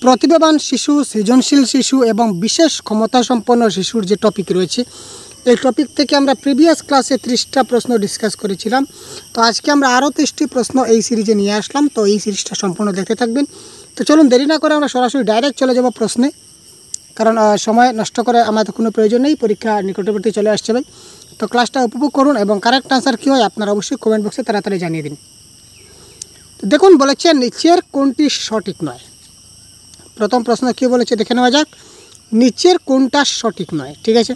প্রতিভাবান শিশু, সৃজনশীল শিশু এবং বিশেষ ক্ষমতা সম্পন্ন শিশুর যে টপিক রয়েছে, এই টপিক থেকে আমরা প্রিভিয়াস ক্লাসে 30টা প্রশ্ন ডিসকাস করেছিলাম। তো আজকে আমরা আরও 30টি প্রশ্ন এই সিরিজে নিয়ে আসলাম। তো এই সিরিজটা সম্পূর্ণ দেখতে থাকবেন। তো চলুন দেরি না করে আমরা সরাসরি ডাইরেক্ট চলে যাব প্রশ্নে, কারণ সময় নষ্ট করে আমাদের কোনো প্রয়োজন নেই, পরীক্ষা নিকটবর্তী চলে আসছে ভাই। তো ক্লাসটা উপভোগ করুন এবং কারেক্ট আনসার কী হয় আপনারা অবশ্যই কমেন্ট বক্সে তাড়াতাড়ি জানিয়ে দিন। তো দেখুন, বলেছে নিচের কোনটি সঠিক নয়। প্রথম প্রশ্ন কী বলেছে দেখে নেওয়া যাক। নিচের কোনটা সঠিক নয়? ঠিক আছে,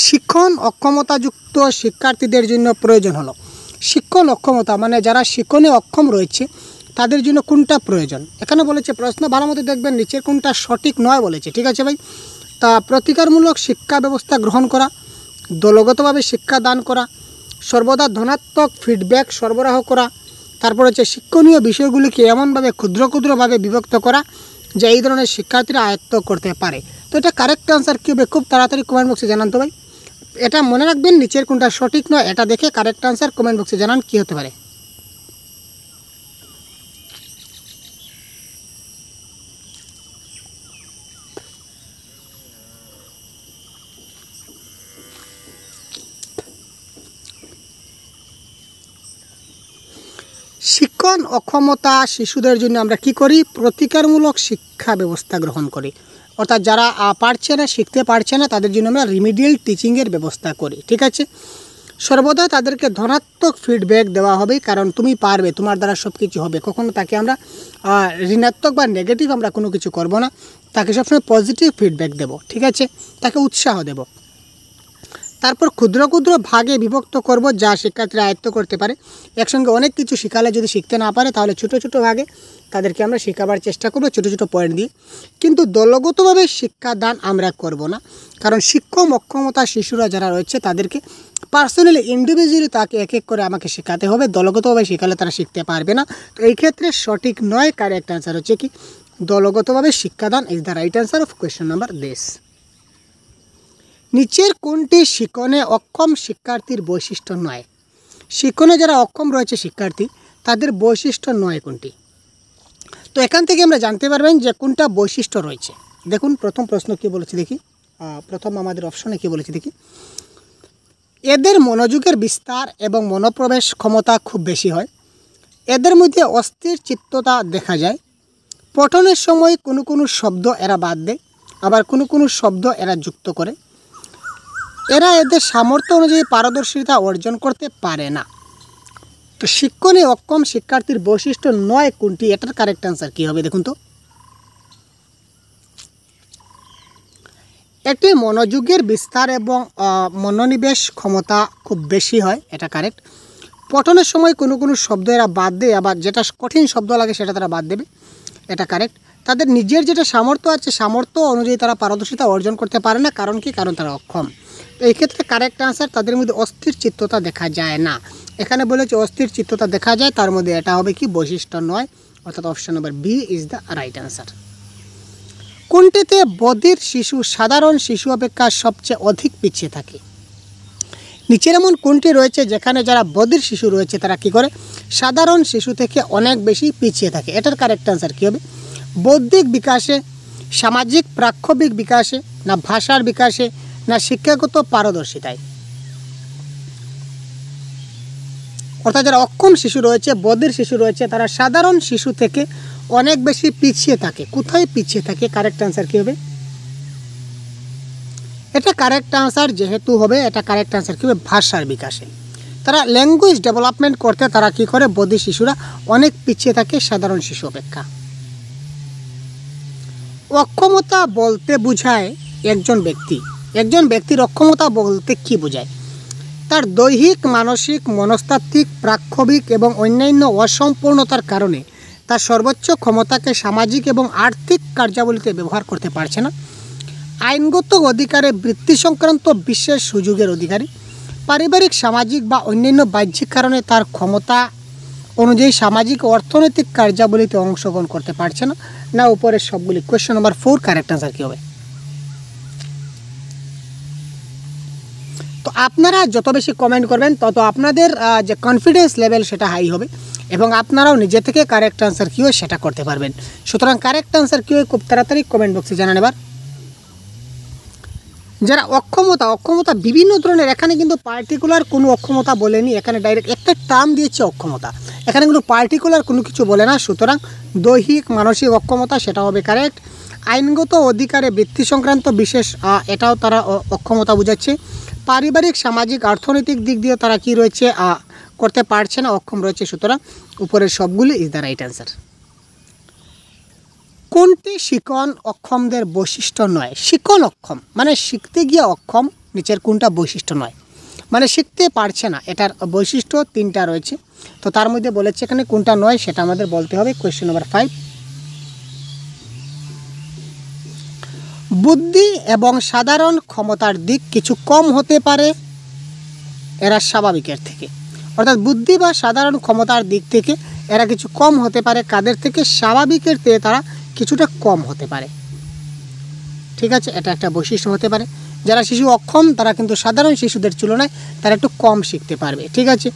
শিক্ষণ অক্ষমতাযুক্ত শিক্ষার্থীদের জন্য প্রয়োজন হলো। শিক্ষণ অক্ষমতা মানে যারা শিক্ষণে অক্ষম রয়েছে তাদের জন্য কোনটা প্রয়োজন? এখানে বলেছে প্রশ্ন ভালো মতো দেখবেন, নিচের কোনটা সঠিক নয় বলেছে। ঠিক আছে ভাই, তা প্রতিকারমূলক শিক্ষা ব্যবস্থা গ্রহণ করা, দলগতভাবে শিক্ষা দান করা, সর্বদা ধনাত্মক ফিডব্যাক সরবরাহ করা, তারপর হচ্ছে শিক্ষণীয় বিষয়গুলিকে এমনভাবে ক্ষুদ্র ক্ষুদ্রভাবে বিভক্ত করা যে এই ধরনের শিক্ষার্থীরা আয়ত্ত করতে পারে। তো এটা কারেক্ট আনসার কী হবে খুব তাড়াতাড়ি কমেন্ট বক্সে জানান তো ভাই। এটা মনে রাখবেন, নিচের কোনটা সঠিক নয় এটা দেখে কারেক্ট আনসার কমেন্ট বক্সে জানান কী হতে পারে। শিক্ষণ অক্ষমতা শিশুদের জন্য আমরা কি করি? প্রতিকারমূলক শিক্ষা ব্যবস্থা গ্রহণ করি। অর্থাৎ যারা পারছে না, শিখতে পারছে না, তাদের জন্য আমরা রিমিডিয়াল টিচিংয়ের ব্যবস্থা করি। ঠিক আছে, সর্বদা তাদেরকে ধনাত্মক ফিডব্যাক দেওয়া হবে, কারণ তুমি পারবে, তোমার দ্বারা সব কিছু হবে। কখনো তাকে আমরা ঋণাত্মক বা নেগেটিভ আমরা কোনো কিছু করব না, তাকে সবসময় পজিটিভ ফিডব্যাক দেব। ঠিক আছে, তাকে উৎসাহ দেব। তারপর ক্ষুদ্র ক্ষুদ্র ভাগে বিভক্ত করব যা শিক্ষার্থীরা আয়ত্ত করতে পারে। একসঙ্গে অনেক কিছু শেখালে যদি শিখতে না পারে তাহলে ছোটো ছোটো ভাগে তাদেরকে আমরা শেখাবার চেষ্টা করব, ছোটো ছোটো পয়েন্ট দিয়ে। কিন্তু দলগতভাবে শিক্ষাদান আমরা করব না, কারণ শিক্ষণ অক্ষমতা শিশুরা যারা রয়েছে তাদেরকে পার্সোনালি ইন্ডিভিজুয়ালি তাকে এক এক করে আমাকে শেখাতে হবে। দলগতভাবে শেখালে তারা শিখতে পারবে না। তো এই ক্ষেত্রে সঠিক নয়, কারেক্ট অ্যান্সার হচ্ছে কি দলগতভাবে শিক্ষাদান is the right answer of question number this. নিচের কোনটি শিক্ষণে অক্ষম শিক্ষার্থীর বৈশিষ্ট্য নয়? শিক্ষণে যারা অক্ষম রয়েছে শিক্ষার্থী তাদের বৈশিষ্ট্য নয় কোনটি? তো এখান থেকে আমরা জানতে পারবেন যে কোনটা বৈশিষ্ট্য রয়েছে। দেখুন প্রথম প্রশ্ন কী বলেছে দেখি, প্রথম আমাদের অপশনে কী বলেছে দেখি। এদের মনোযোগের বিস্তার এবং মনোপ্রবেশ ক্ষমতা খুব বেশি হয়। এদের মধ্যে অস্থির চিত্ততা দেখা যায়। পঠনের সময় কোনো কোনো শব্দ এরা বাদ দেয়, আবার কোনো কোনো শব্দ এরা যুক্ত করে। এরা এদের সামর্থ্য অনুযায়ী পারদর্শিতা অর্জন করতে পারে না। তো শিক্ষণে অক্ষম শিক্ষার্থীর বৈশিষ্ট্য নয় কোনটি? এটার কারেক্ট অ্যান্সার কী হবে দেখুন তো। এটি মনোযোগের বিস্তার এবং মনোনিবেশ ক্ষমতা খুব বেশি হয়, এটা কারেক্ট। পঠনের সময় কোনো কোনো শব্দ এরা বাদ দেয়, আবার যেটা কঠিন শব্দ লাগে সেটা তারা বাদ দেবে, এটা কারেক্ট। তাদের নিজের যেটা সামর্থ্য আছে সামর্থ্য অনুযায়ী তারা পারদর্শিতা অর্জন করতে পারে না, কারণ কি? কারণ তারা অক্ষম। এই ক্ষেত্রে কারেক্ট আনসার তাদের মধ্যে অস্থির চিত্ততা দেখা যায় না। এখানে বলেছে অস্থির চিত্ততা দেখা যায়, তার মধ্যে এটা হবে কি বৈশিষ্ট্য নয়, অর্থাৎ option number B is the right answer. কোনটিতে বধির শিশু সাধারণ শিশু অপেক্ষা সবচেয়ে অধিক পিছিয়ে থাকে? নিচের এমন কোনটি রয়েছে যেখানে যারা বধির শিশু রয়েছে তারা কি করে? সাধারণ শিশু থেকে অনেক বেশি পিছিয়ে থাকে। এটার কারেক্ট আনসার কী হবে? বৌদ্ধিক বিকাশে, সামাজিক প্রাক্ষবিক বিকাশে, না ভাষার বিকাশে, না শিক্ষাগত পারদর্শিতায়? অর্থাৎ যারা অক্ষম শিশু রয়েছে, বধির শিশু রয়েছে, তারা সাধারণ শিশু থেকে অনেক বেশি পিছিয়ে থাকে। কোথায় পিছিয়ে থাকে? কারেক্ট আনসার কী হবে? এটা কারেক্ট আনসার যেহেতু হবে, এটা কারেক্ট আনসার কী হবে? ভাষার বিকাশে। তারা ল্যাঙ্গুয়েজ ডেভেলপমেন্ট করতে তারা কী করে? বধির শিশুরা অনেক পিছিয়ে থাকে সাধারণ শিশু অপেক্ষা। অক্ষমতা বলতে বোঝায় একজন ব্যক্তির অক্ষমতা বলতে কি বোঝায়? তার দৈহিক, মানসিক, মনস্তাত্ত্বিক, প্রাক্ষবিক এবং অন্যান্য অসম্পূর্ণতার কারণে তার সর্বোচ্চ ক্ষমতাকে সামাজিক এবং আর্থিক কার্যাবলীতে ব্যবহার করতে পারছে না। আইনগত অধিকারে বৃত্তি সংক্রান্ত বিশেষ সুযোগের অধিকারী, পারিবারিক, সামাজিক বা অন্যান্য বাহ্যিক কারণে তার ক্ষমতা অনুযায়ী সামাজিক ও অর্থনৈতিক কার্যাবলীতে অংশগ্রহণ করতে পারছে না, না উপরের সবগুলি? কোয়েশ্চেন নাম্বার 4 কারেক্ট আনসার কী হবে? তো আপনারা যত বেশি কমেন্ট করবেন তত আপনাদের যে কনফিডেন্স লেভেল সেটা হাই হবে এবং আপনারাও নিজে থেকে কারেক্ট আনসার কী হয় সেটা করতে পারবেন। সুতরাং কারেক্ট আনসার কী হয় খুব তাড়াতাড়ি কমেন্ট বক্সে জানান। এবার যারা অক্ষমতা বিভিন্ন ধরনের, এখানে কিন্তু পার্টিকুলার কোনো অক্ষমতা বলেনি, এখানে ডাইরেক্ট একটা টার্ম দিয়েছে অক্ষমতা, এখানে কিন্তু পার্টিকুলার কোনো কিছু বলে না। সুতরাং দৈহিক মানসিক অক্ষমতা সেটা হবে কারেক্ট। আইনগত অধিকারে বৃত্তি সংক্রান্ত বিশেষ, এটাও তারা অক্ষমতা বোঝাচ্ছে। পারিবারিক সামাজিক অর্থনৈতিক দিক দিয়ে তারা কি রয়েছে, করতে পারছে না, অক্ষম রয়েছে। সুতরাং উপরের সবগুলি ইজ দ্য রাইট অ্যান্সার। কোনটি শিখন অক্ষমদের বৈশিষ্ট্য নয়? শিখন অক্ষম মানে শিখতে গিয়ে অক্ষম, নিচের কোনটা বৈশিষ্ট্য নয়, মানে শিখতে পারছে না, এটার বৈশিষ্ট্য 3টা রয়েছে। তো তার মধ্যে বলেছে এখানে কোনটা নয় সেটা আমাদের বলতে হবে। কোয়েশ্চেন নাম্বার 5, বুদ্ধি এবং সাধারণ ক্ষমতার দিক কিছু কম হতে পারে এরা স্বাভাবিকের থেকে, অর্থাৎ বুদ্ধি বা সাধারণ ক্ষমতার দিক থেকে এরা কিছু কম হতে পারে কাদের থেকে? স্বাভাবিকের থেকে তারা কিছুটা কম হতে পারে। ঠিক আছে, এটা একটা বৈশিষ্ট্য হতে পারে। যারা শিশু অক্ষম তারা কিন্তু সাধারণ শিশুদের তুলনায় তারা একটু কম শিখতে পারবে। ঠিক আছে,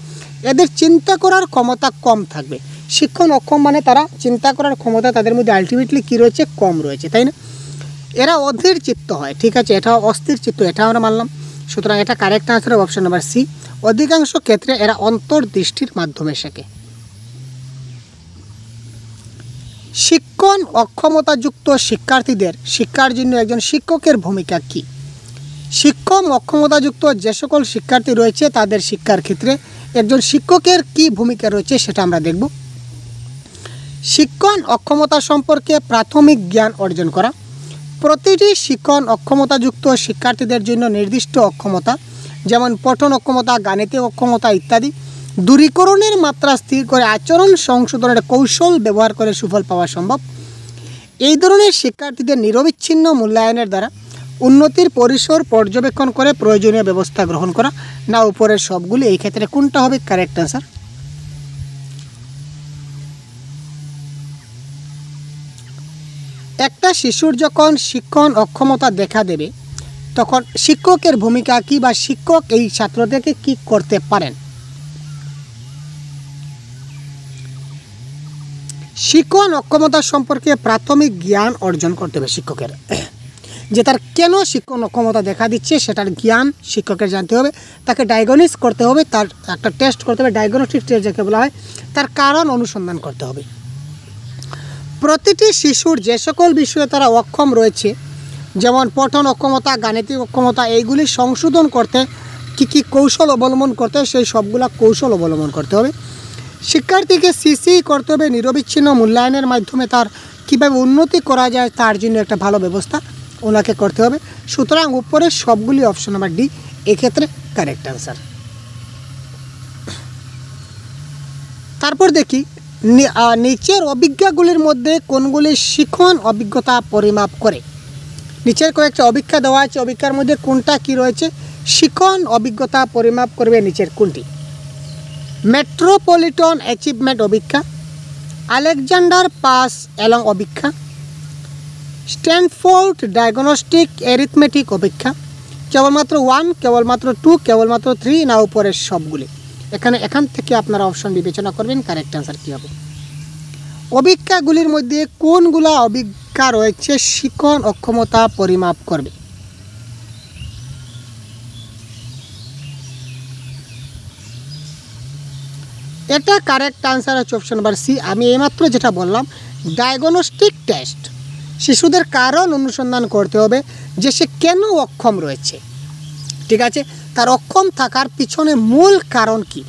এদের চিন্তা করার ক্ষমতা কম থাকবে। শিক্ষণ অক্ষম মানে তারা চিন্তা করার ক্ষমতা তাদের মধ্যে আলটিমেটলি কী রয়েছে, কম রয়েছে, তাই না? এরা অধীর চিত্ত হয়। ঠিক আছে, এটাও অস্থির চিত্ত, এটা আমরা মানলাম। সুতরাং এটা কারেক্ট আনসার হবে অপশন নাম্বার সি। অধিকাংশ ক্ষেত্রে এরা অন্তর্দৃষ্টির মাধ্যমে শেখে। শিক্ষণ অক্ষমতাযুক্ত শিক্ষার্থীদের শিক্ষার জন্য একজন শিক্ষকের ভূমিকা কী? শিক্ষণ অক্ষমতাযুক্ত যে সকল শিক্ষার্থী রয়েছে তাদের শিক্ষার ক্ষেত্রে একজন শিক্ষকের কী ভূমিকা রয়েছে সেটা আমরা দেখব। শিক্ষণ অক্ষমতা সম্পর্কে প্রাথমিক জ্ঞান অর্জন করা। প্রতিটি শিক্ষণ অক্ষমতাযুক্ত শিক্ষার্থীদের জন্য নির্দিষ্ট অক্ষমতা, যেমন পঠন অক্ষমতা, গাণিতিক অক্ষমতা ইত্যাদি দূরীকরণের মাত্রা স্থির করে আচরণ সংশোধনের কৌশল ব্যবহার করে সুফল পাওয়া সম্ভব। এই ধরনের শিক্ষার্থীদের নিরবিচ্ছিন্ন মূল্যায়নের দ্বারা উন্নতির পরিসর পর্যবেক্ষণ করে প্রয়োজনীয় ব্যবস্থা গ্রহণ করা। না উপরের সবগুলি, এই ক্ষেত্রে কোনটা হবে কারেক্ট আনসার? একটা শিশুর যখন শিক্ষণ অক্ষমতা দেখা দেবে তখন শিক্ষকের ভূমিকা কী, বা শিক্ষক এই ছাত্রদেরকে কী করতে পারেন? শিক্ষণ অক্ষমতা সম্পর্কে প্রাথমিক জ্ঞান অর্জন করতে হবে শিক্ষকের, যে তার কেন শিক্ষণ অক্ষমতা দেখা দিচ্ছে সেটার জ্ঞান শিক্ষকের জানতে হবে। তাকে ডায়াগনোস করতে হবে, তার একটা টেস্ট করতে হবে, ডায়াগনস্টিক টেস্ট যাকে বলা হয়, তার কারণ অনুসন্ধান করতে হবে। প্রতিটি শিশুর যে সকল বিষয়ে তারা অক্ষম রয়েছে, যেমন পঠন অক্ষমতা, গাণিতিক অক্ষমতা, এইগুলি সংশোধন করতে কী কী কৌশল অবলম্বন করতে হয় সেই সবগুলা কৌশল অবলম্বন করতে হবে। শিক্ষার্থীকে সিসি করতে হবে, নিরবিচ্ছিন্ন মূল্যায়নের মাধ্যমে তার কীভাবে উন্নতি করা যায় তার জন্য একটা ভালো ব্যবস্থা ওনাকে করতে হবে। সুতরাং উপরের সবগুলি অপশন নাম্বার ডি এক্ষেত্রে কারেক্ট আনসার। তারপর দেখি নিচের অভিজ্ঞাগুলির মধ্যে কোনগুলি শিখন অভিজ্ঞতা পরিমাপ করে। নিচের কয়েকটা অভিজ্ঞা দেওয়া আছে, অভিজ্ঞার মধ্যে কোনটা কি রয়েছে? শিখন অভিজ্ঞতা পরিমাপ করবে নিচের কোনটি? মেট্রোপলিটন অ্যাচিভমেন্ট অভিজ্ঞা, আলেকজান্ডার পাস এলং অভিজ্ঞা, স্ট্যানফোর্ড ডায়াগনস্টিক অ্যারিথমেটিক অভিজ্ঞা, কেবলমাত্র 1, কেবলমাত্র 2, কেবলমাত্র 3, না উপরের সবগুলি? এখান থেকে আপনারা অপশন বিবেচনা করবেন কারেক্ট আনসার কী হবে। অভিজ্ঞাগুলির মধ্যে কোনগুলা অভিজ্ঞা রয়েছে শিখন অক্ষমতা পরিমাপ করবে? এটা কারেক্ট আনসার হচ্ছে অপশন নাম্বার সি। আমি এইমাত্র যেটা বললাম, ডায়াগনস্টিক টেস্ট, শিশুদের কারণ অনুসন্ধান করতে হবে যে সে কেন অক্ষম রয়েছে। ঠিক আছে, তার অক্ষম থাকার পিছনে মূল কারণ কি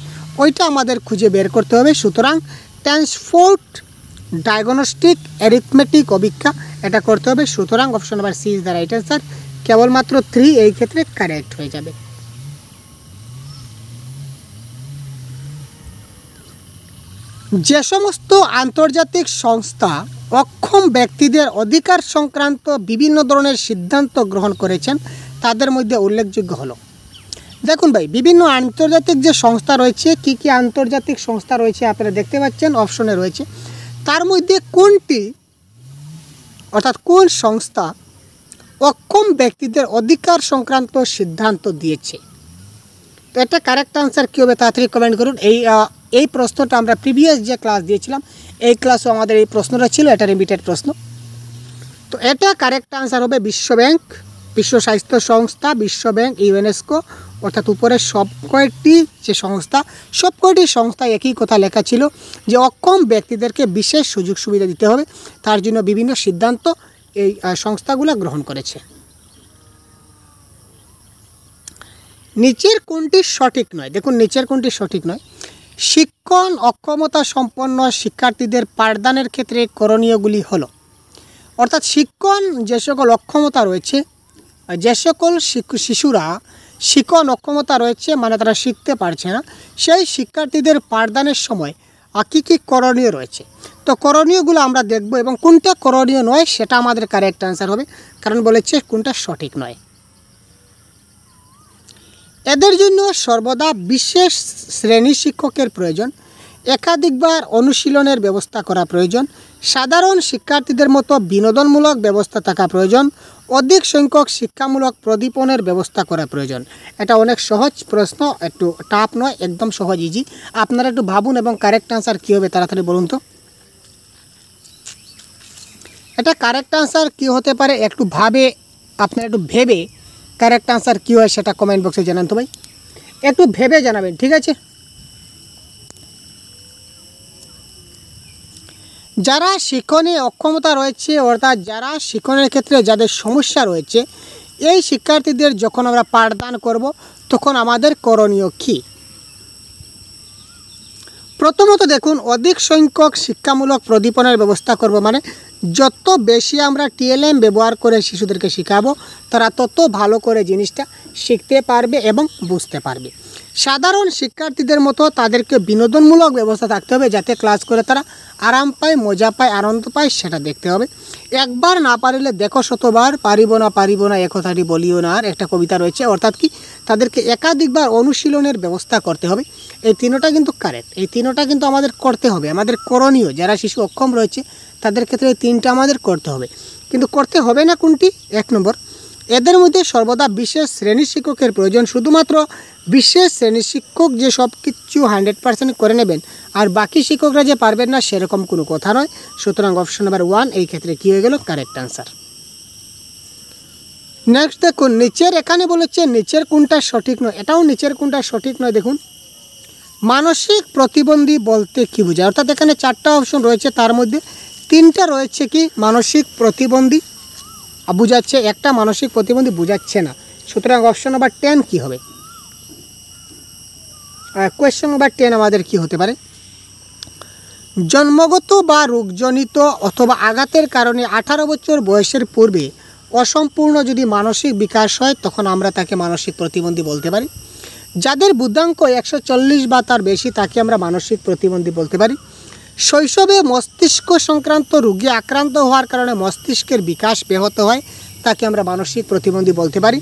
ওইটা আমাদের খুঁজে বের করতে হবে। সুতরাং ট্রান্সফোর্ড ডায়াগনস্টিক অ্যারিথমেটিক অভিজ্ঞা এটা করতে হবে। সুতরাং option number C is the right answer. কেবলমাত্র 3 এই ক্ষেত্রে কারেক্ট হয়ে যাবে। যে সমস্ত আন্তর্জাতিক সংস্থা অক্ষম ব্যক্তিদের অধিকার সংক্রান্ত বিভিন্ন ধরনের সিদ্ধান্ত গ্রহণ করেছেন তাদের মধ্যে উল্লেখযোগ্য হলো। দেখুন ভাই, বিভিন্ন আন্তর্জাতিক যে সংস্থা রয়েছে, কি কি আন্তর্জাতিক সংস্থা রয়েছে আপনারা দেখতে পাচ্ছেন অপশনে রয়েছে। তার মধ্যে কোনটি, অর্থাৎ কোন সংস্থা অক্ষম ব্যক্তিদের অধিকার সংক্রান্ত সিদ্ধান্ত দিয়েছে? তো এটা কারেক্ট আনসার কী হবে তাড়াতাড়ি কমেন্ট করুন। এই এই প্রশ্নটা আমরা প্রিভিয়াস যে ক্লাস দিয়েছিলাম এই ক্লাসও আমাদের এই প্রশ্নটা ছিল, এটা রিপিটেড প্রশ্ন। তো এটা কারেক্ট আনসার হবে বিশ্বব্যাংক, বিশ্ব স্বাস্থ্য সংস্থা, বিশ্বব্যাংক, ইউনেস্কো, অর্থাৎ উপরের সব কয়েকটি যে সংস্থা, সব কয়টি সংস্থায় একই কথা লেখা ছিল যে অক্ষম ব্যক্তিদেরকে বিশেষ সুযোগ সুবিধা দিতে হবে, তার জন্য বিভিন্ন সিদ্ধান্ত এই সংস্থাগুলো গ্রহণ করেছে। নিচের কোনটি সঠিক নয়? দেখুন নিচের কোনটি সঠিক নয়। শিক্ষণ অক্ষমতা সম্পন্ন শিক্ষার্থীদের পাঠদানের ক্ষেত্রে করণীয়গুলি হলো, অর্থাৎ শিক্ষণ যে সকল অক্ষমতা রয়েছে, যে সকল শিশুরা শিক্ষণ অক্ষমতা রয়েছে মানে তারা শিখতে পারছে না, সেই শিক্ষার্থীদের পাঠদানের সময় কী কী করণীয় রয়েছে। তো করণীয়গুলো আমরা দেখব এবং কোনটা করণীয় নয় সেটা আমাদের কারেক্ট আনসার হবে, কারণ বলেছে কোনটা সঠিক নয়। এদের জন্য সর্বদা বিশেষ শ্রেণী শিক্ষকের প্রয়োজন, একাধিকবার অনুশীলনের ব্যবস্থা করা প্রয়োজন, সাধারণ শিক্ষার্থীদের মতো বিনোদনমূলক ব্যবস্থা থাকা প্রয়োজন, অধিক সংখ্যক শিক্ষামূলক প্রদীপনের ব্যবস্থা করা প্রয়োজন। এটা অনেক সহজ প্রশ্ন, একটু টাফ নয়, একদম সহজ ইজি। আপনারা একটু ভাবুন এবং কারেক্ট আনসার কী হবে তাড়াতাড়ি বলুন তো। এটা কারেক্ট আনসার কী হতে পারে একটু আপনারা একটু ভেবে কারেক্ট আনসার কী হয় সেটা কমেন্ট বক্সে জানান তো ভাই, একটু ভেবে জানাবেন, ঠিক আছে। যারা শিক্ষণে অক্ষমতা রয়েছে, অর্থাৎ যারা শিক্ষণের ক্ষেত্রে যাদের সমস্যা রয়েছে, এই শিক্ষার্থীদের যখন আমরা পাঠদান করব তখন আমাদের করণীয় কী? প্রথমত দেখুন, অধিক সংখ্যক শিক্ষামূলক প্রদীপনের ব্যবস্থা করব, মানে যত বেশি আমরা টিএলএম ব্যবহার করে শিশুদেরকে শেখাবো তারা তত ভালো করে জিনিসটা শিখতে পারবে এবং বুঝতে পারবে। সাধারণ শিক্ষার্থীদের মতো তাদেরকে বিনোদনমূলক ব্যবস্থা থাকতে হবে, যাতে ক্লাস করে তারা আরাম পায়, মজা পায়, আনন্দ পায়, সেটা দেখতে হবে। একবার না পারিলে দেখো শতবার, পারিব না এ কথাটি বলিও না, আর একটা কবিতা রয়েছে, অর্থাৎ কি তাদেরকে একাধিকবার অনুশীলনের ব্যবস্থা করতে হবে। এই তিনোটা কিন্তু কারেক্ট, এই তিনোটা কিন্তু আমাদের করতে হবে, আমাদের করণীয়। যারা শিশু অক্ষম রয়েছে তাদের ক্ষেত্রে এই তিনটা আমাদের করতে হবে, কিন্তু করতে হবে না কোনটি? 1 নম্বর, এদের মধ্যে সর্বদা বিশেষ শ্রেণী শিক্ষকের প্রয়োজন। শুধুমাত্র বিশেষ শ্রেণী শিক্ষক যে সব কিছু 100% করে নেবেন আর বাকি শিক্ষকরা যে পারবেন না সেরকম কোনো কথা নয়। সুতরাং অপশন নাম্বার 1 এই ক্ষেত্রে কী হয়ে গেল? Correct answer. নেক্সট দেখুন, নিচের এখানে বলেছে নিচের কোনটা সঠিক নয়, এটাও নিচের কোনটা সঠিক নয়। দেখুন, মানসিক প্রতিবন্ধী বলতে কী বোঝায়? অর্থাৎ এখানে 4টা অপশন রয়েছে, তার মধ্যে 3টা রয়েছে কি মানসিক প্রতিবন্ধী বোঝাচ্ছে, একটা মানসিক প্রতিবন্ধী বোঝাচ্ছে না। সুতরাং অপশন নাম্বার 10 কী হবে? কোয়েশ্চেন নাম্বার 10 আমাদের কি হতে পারে? জন্মগত বা রোগজনিত অথবা আঘাতের কারণে 18 বছর বয়সের পূর্বে অসম্পূর্ণ যদি মানসিক বিকাশ হয় তখন আমরা তাকে মানসিক প্রতিবন্ধী বলতে পারি। যাদের বুদ্ধাঙ্ক 140 বা তার বেশি তাকে আমরা মানসিক প্রতিবন্ধী বলতে পারি। শৈশবে মস্তিষ্ক সংক্রান্ত রোগে আক্রান্ত হওয়ার কারণে মস্তিষ্কের বিকাশ ব্যাহত হয়, তাকে আমরা মানসিক প্রতিবন্ধী বলতে পারি।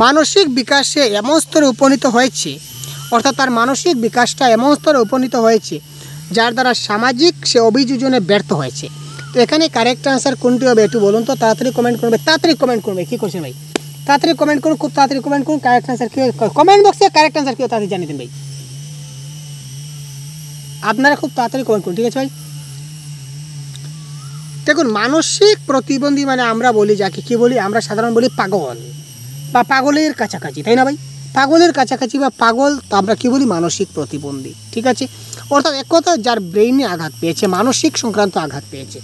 মানসিক বিকাশে এমন স্তরে উপনীত হয়েছে, অর্থাৎ তার মানসিক বিকাশটা এমন স্তরে উপনীত হয়েছে যার দ্বারা সামাজিক সে অভিযোজনে ব্যর্থ হয়েছে। তো এখানে কারেক্ট আনসার কোনটি হবে একটু বলুন তো, তাড়াতাড়ি কমেন্ট করবে, তাড়াতাড়ি কমেন্ট করবে। কী করছেন ভাই? তাড়াতাড়ি কমেন্ট করুন, খুব তাড়াতাড়ি কমেন্ট করুন। কারেক্ট আনসার কী হবে কমেন্ট বক্সে, কারেক্ট আনসার কী হবে তাড়াতাড়ি জানিয়ে দিন ভাই, আপনারা খুব তাড়াতাড়ি কমেন্ট করুন, ঠিক আছে ভাই। দেখুন, মানসিক প্রতিবন্ধী মানে আমরা বলি যাকে কী বলি? আমরা সাধারণ বলি পাগল বা পাগলের কাছাকাছি, তাই না ভাই? পাগলের কাছাকাছি বা পাগল, তো আমরা কী বলি? মানসিক প্রতিবন্ধী, ঠিক আছে। অর্থাৎ এক কথা, যার ব্রেইনে আঘাত পেয়েছে, মানসিক সংক্রান্ত আঘাত পেয়েছে,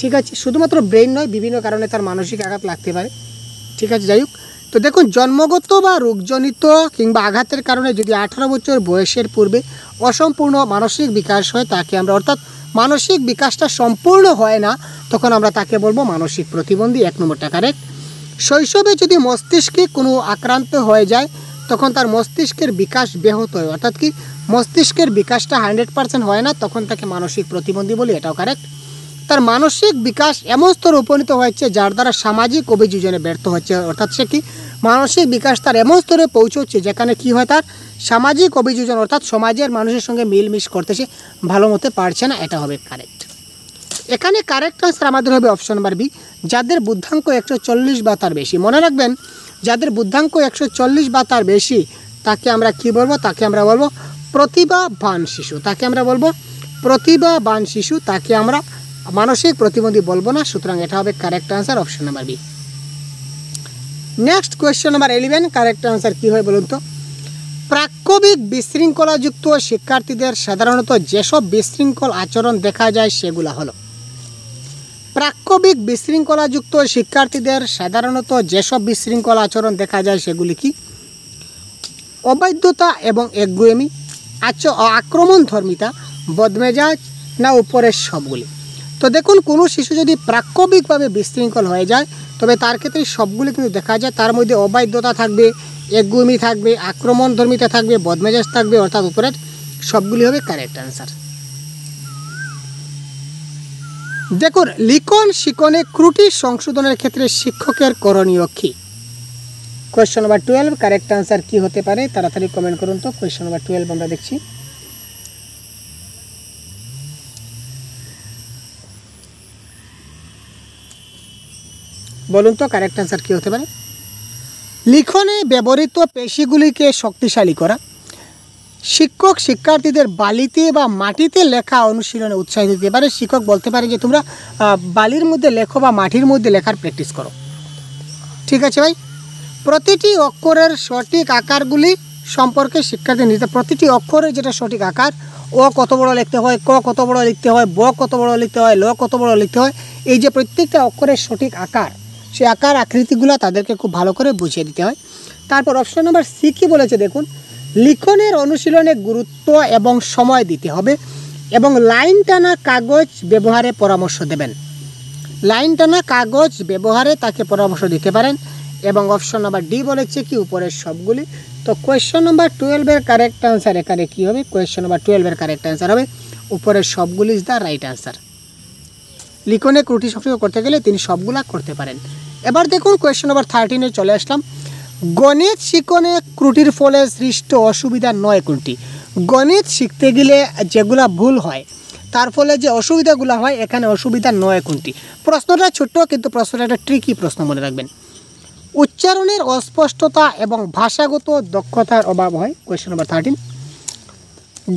ঠিক আছে। শুধুমাত্র ব্রেইন নয়, বিভিন্ন কারণে তার মানসিক আঘাত লাগতে পারে, ঠিক আছে। যাই হোক, তো দেখুন, জন্মগত বা রোগজনিত কিংবা আঘাতের কারণে যদি 18 বছর বয়সের পূর্বে অসম্পূর্ণ মানসিক বিকাশ হয় তাকে আমরা, অর্থাৎ মানসিক বিকাশটা সম্পূর্ণ হয় না, তখন আমরা তাকে বলবো মানসিক প্রতিবন্ধী। 1 নম্বরটা কারেক্ট। শৈশবে যদি মস্তিষ্কে কোনো আক্রান্ত হয়ে যায় তখন তার মস্তিষ্কের বিকাশ ব্যাহত হয়, অর্থাৎ কি মস্তিষ্কের বিকাশটা 100% হয় না, তখন তাকে মানসিক প্রতিবন্ধী বলি, এটাও কারেক্ট। তার মানসিক বিকাশ এমন স্তরে উপনীত হয়েছে যার দ্বারা সামাজিক অভিযোজনে ব্যর্থ হচ্ছে, অর্থাৎ সে কি মানসিক বিকাশ তার এমন স্তরে পৌঁছচ্ছে যেখানে কি হয়, তার সামাজিক অভিযোজন, অর্থাৎ সমাজের মানুষের সঙ্গে মিলমিশ করতে সে ভালো মতো পারছে না, এটা হবে কারেক্ট। এখানে কারেক্ট আনসার আমাদের হবে অপশন নাম্বার বি, যাদের বুদ্ধাঙ্ক 140 বা তার বেশি। মনে রাখবেন, যাদের বুদ্ধাঙ্ক 140 বা তার বেশি তাকে আমরা কি বলবো? তাকে আমরা বলবো প্রতিভাবান শিশু, তাকে আমরা বলবো প্রতিভাবান শিশু, তাকে আমরা মানসিক প্রতিবন্ধী বলবো না। সুতরাং এটা হবে correct answer, option number B. Next question number 11, correct answer কী হয় বলুন তো? প্রাক্কবিক বিশৃঙ্খলাযুক্ত শিক্ষার্থীদের সাধারণত যেসব বিশৃঙ্খল আচরণ দেখা যায় সেগুলো হলো। প্রাক্কবিক বিশৃঙ্খলাযুক্ত শিক্ষার্থীদের সাধারণত যেসব বিশৃঙ্খল আচরণ দেখা যায় সেগুলি কি? অবাধ্যতা এবং একগুঁয়েমি, আক্রমণধর্মিতা, বদমেজাজ, না উপরের সবগুলি? তো দেখুন, কোনো শিশু যদি প্রাক্কবিকভাবে বিশৃঙ্খল হয়ে যায় তবে তার ক্ষেত্রে সবগুলি কিন্তু দেখা যায়। তার মধ্যে অবাধ্যতা থাকবে, একগুঁয়েমি থাকবে, আক্রমণধর্মিতা থাকবে, বদমেজাজ থাকবে, অর্থাৎ উপরের সবগুলি হবে কারেক্ট অ্যান্সার। দেখুন, লিখন শিখনে ত্রুটি সংশোধনের ক্ষেত্রে শিক্ষকের করণীয় কী? কোয়েশ্চন নাম্বার 12, কারেক্ট আনসার কি হতে পারে? তাড়াতাড়ি কমেন্ট করুন তো। কোয়েশ্চন নাম্বার 12 আমরা দেখছি। বলুন তো কারেক্ট আনসার কি হতে পারে? লিখনে ব্যবহৃত পেশিগুলিকে শক্তিশালী করা, শিক্ষক শিক্ষার্থীদের বালিতে বা মাটিতে লেখা অনুশীলনে উৎসাহ দিতে পারে। শিক্ষক বলতে পারে যে তোমরা বালির মধ্যে লেখো বা মাটির মধ্যে লেখার প্র্যাকটিস করো। ঠিক আছে ভাই। প্রতিটি অক্ষরের সঠিক আকারগুলি সম্পর্কে শিক্ষার্থী নিতে, প্রতিটি অক্ষরের যেটা সঠিক আকার, ও কত বড় লিখতে হয়, ক কত বড় লিখতে হয়, ব কত বড় লিখতে হয়, ল কত বড় লিখতে হয়, এই যে প্রত্যেকটা অক্ষরের সঠিক আকার, সেই আকার আকৃতিগুলো তাদেরকে খুব ভালো করে বুঝিয়ে দিতে হয়। তারপর অপশন নাম্বার সি কি বলেছে দেখুন, লিখনের অনুশীলনে গুরুত্ব এবং সময় দিতে হবে এবং লাইন টানা কাগজ ব্যবহারে পরামর্শ দেবেন। লাইন টানা কাগজ ব্যবহারে তাকে পরামর্শ দিতে পারেন। এবং অপশন নাম্বার ডি বলেছে কি উপরের সবগুলি। তো কোয়েশ্চন নাম্বার 12-এর কারেক্ট আনসার এখানে কী হবে? কোয়েশ্চন নাম্বার 12-এর কারেক্ট আনসার হবে উপরের সবগুলি ইজ দ্য রাইট আনসার। লিখনে ত্রুটি সংশোধন করতে গেলে তিনি সবগুলা করতে পারেন। এবার দেখুন কোয়েশ্চন নাম্বার 13-এ চলে আসলাম। গণিত শিখনে ত্রুটির ফলে সৃষ্ট অসুবিধা 9 কোনটি? গণিত শিখতে গেলে যেগুলা ভুল হয় তার ফলে যে অসুবিধাগুলো হয়, এখানে অসুবিধা 9 কোনটি? প্রশ্নটা ছোট্ট কিন্তু প্রশ্নটা একটা ট্রিকি প্রশ্ন, মনে রাখবেন। উচ্চারণের অস্পষ্টতা এবং ভাষাগত দক্ষতার অভাব হয়। Question number 13।